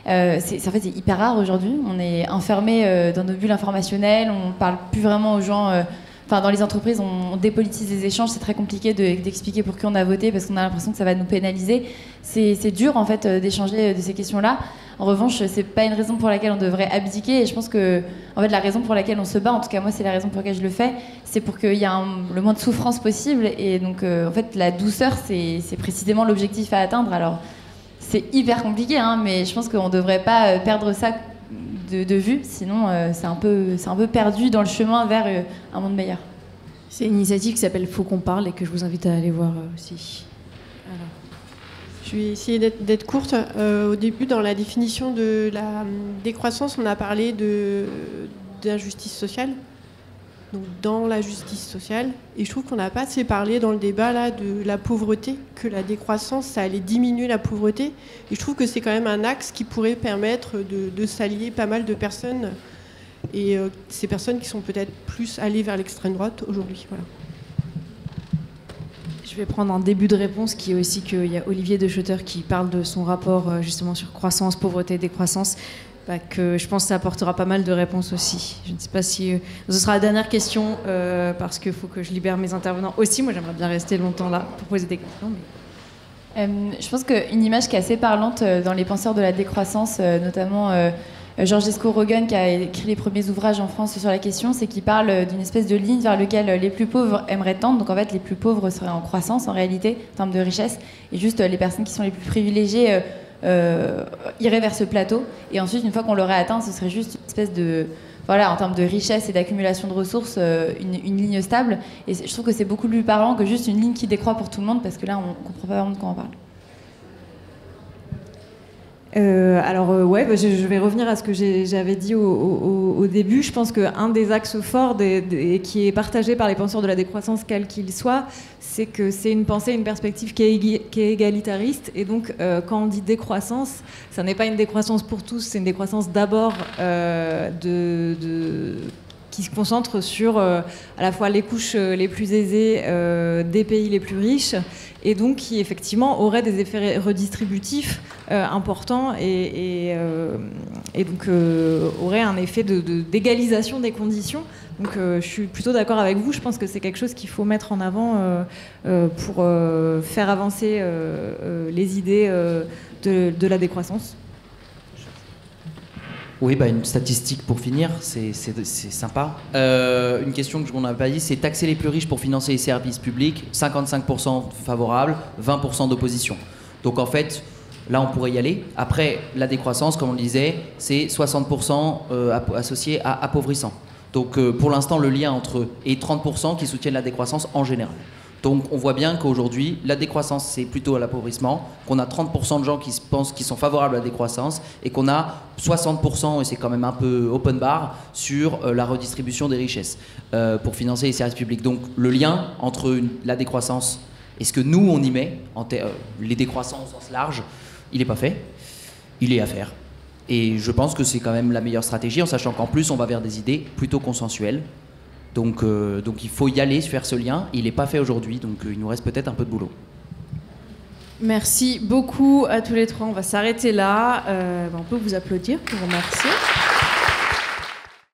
C'est hyper rare aujourd'hui. On est enfermé dans nos bulles informationnelles, on ne parle plus vraiment aux gens... dans les entreprises, on dépolitise les échanges, c'est très compliqué d'expliquer pour qui on a voté parce qu'on a l'impression que ça va nous pénaliser. C'est dur en fait d'échanger de ces questions-là. En revanche, c'est pas une raison pour laquelle on devrait abdiquer. Et je pense que en fait, la raison pour laquelle on se bat, en tout cas moi, c'est la raison pour laquelle je le fais, c'est pour qu'il y ait le moins de souffrance possible. Et donc, en fait, la douceur, c'est précisément l'objectif à atteindre. Alors, c'est hyper compliqué, hein, mais je pense qu'on devrait pas perdre ça de vue, sinon c'est un peu perdu dans le chemin vers un monde meilleur. C'est une initiative qui s'appelle Faut qu'on parle et que je vous invite à aller voir aussi. Alors. Je vais essayer d'être courte. Au début, dans la définition de la décroissance, on a parlé d'injustice sociale. Donc, dans la justice sociale. Et je trouve qu'on n'a pas assez parlé dans le débat là, de la pauvreté, que la décroissance, ça allait diminuer la pauvreté. Et je trouve que c'est quand même un axe qui pourrait permettre de s'allier pas mal de personnes. Et ces personnes qui sont peut-être plus allées vers l'extrême droite aujourd'hui. Voilà. Je vais prendre un début de réponse qui est aussi qu'il y a Olivier De Schutter qui parle de son rapport justement sur croissance, pauvreté, décroissance. Que je pense que ça apportera pas mal de réponses aussi. Je ne sais pas si... ce sera la dernière question, parce qu'il faut que je libère mes intervenants aussi. Moi, j'aimerais bien rester longtemps là pour poser des questions. Mais... je pense qu'une image qui est assez parlante dans les penseurs de la décroissance, notamment Georges Esco-Rogan, qui a écrit les premiers ouvrages en France sur la question, c'est qu'il parle d'une espèce de ligne vers laquelle les plus pauvres aimeraient tendre. Donc en fait, les plus pauvres seraient en croissance, en réalité, en termes de richesse. Et juste les personnes qui sont les plus privilégiées... irait vers ce plateau, et ensuite une fois qu'on l'aurait atteint, ce serait juste une espèce de, en termes de richesse et d'accumulation de ressources, une ligne stable. Et je trouve que c'est beaucoup plus parlant que juste une ligne qui décroît pour tout le monde, parce que là on comprend pas vraiment de quoi on parle. Je vais revenir à ce que j'avais dit au début. Je pense qu'un des axes forts qui est partagé par les penseurs de la décroissance, quels qu'ils soient, c'est que c'est une pensée, une perspective qui est égalitariste. Et donc, quand on dit décroissance, ça n'est pas une décroissance pour tous, c'est une décroissance d'abord qui se concentre sur à la fois les couches les plus aisées des pays les plus riches, et donc qui effectivement aurait des effets redistributifs importants et donc aurait un effet d'égalisation des conditions. Donc je suis plutôt d'accord avec vous, je pense que c'est quelque chose qu'il faut mettre en avant pour faire avancer les idées de la décroissance. Oui, une statistique pour finir, c'est sympa. Une question qu'on n'a pas dit, c'est taxer les plus riches pour financer les services publics, 55% favorable, 20% d'opposition. Donc en fait, là on pourrait y aller. Après, la décroissance, comme on le disait, c'est 60% associé à appauvrissant. Donc pour l'instant, le lien entre eux et 30% qui soutiennent la décroissance en général. Donc on voit bien qu'aujourd'hui, la décroissance, c'est plutôt à l'appauvrissement, qu'on a 30% de gens qui pensent qu'ils sont favorables à la décroissance, et qu'on a 60%, et c'est quand même un peu open bar, sur la redistribution des richesses pour financer les services publics. Donc le lien entre la décroissance et ce que nous, on y met, les décroissants au sens large, il n'est pas fait, il est à faire. Et je pense que c'est quand même la meilleure stratégie, en sachant qu'en plus, on va vers des idées plutôt consensuelles. Donc il faut y aller, faire ce lien. Il n'est pas fait aujourd'hui, donc il nous reste peut-être un peu de boulot. Merci beaucoup à tous les trois. On va s'arrêter là. On peut vous applaudir pour vous remercier.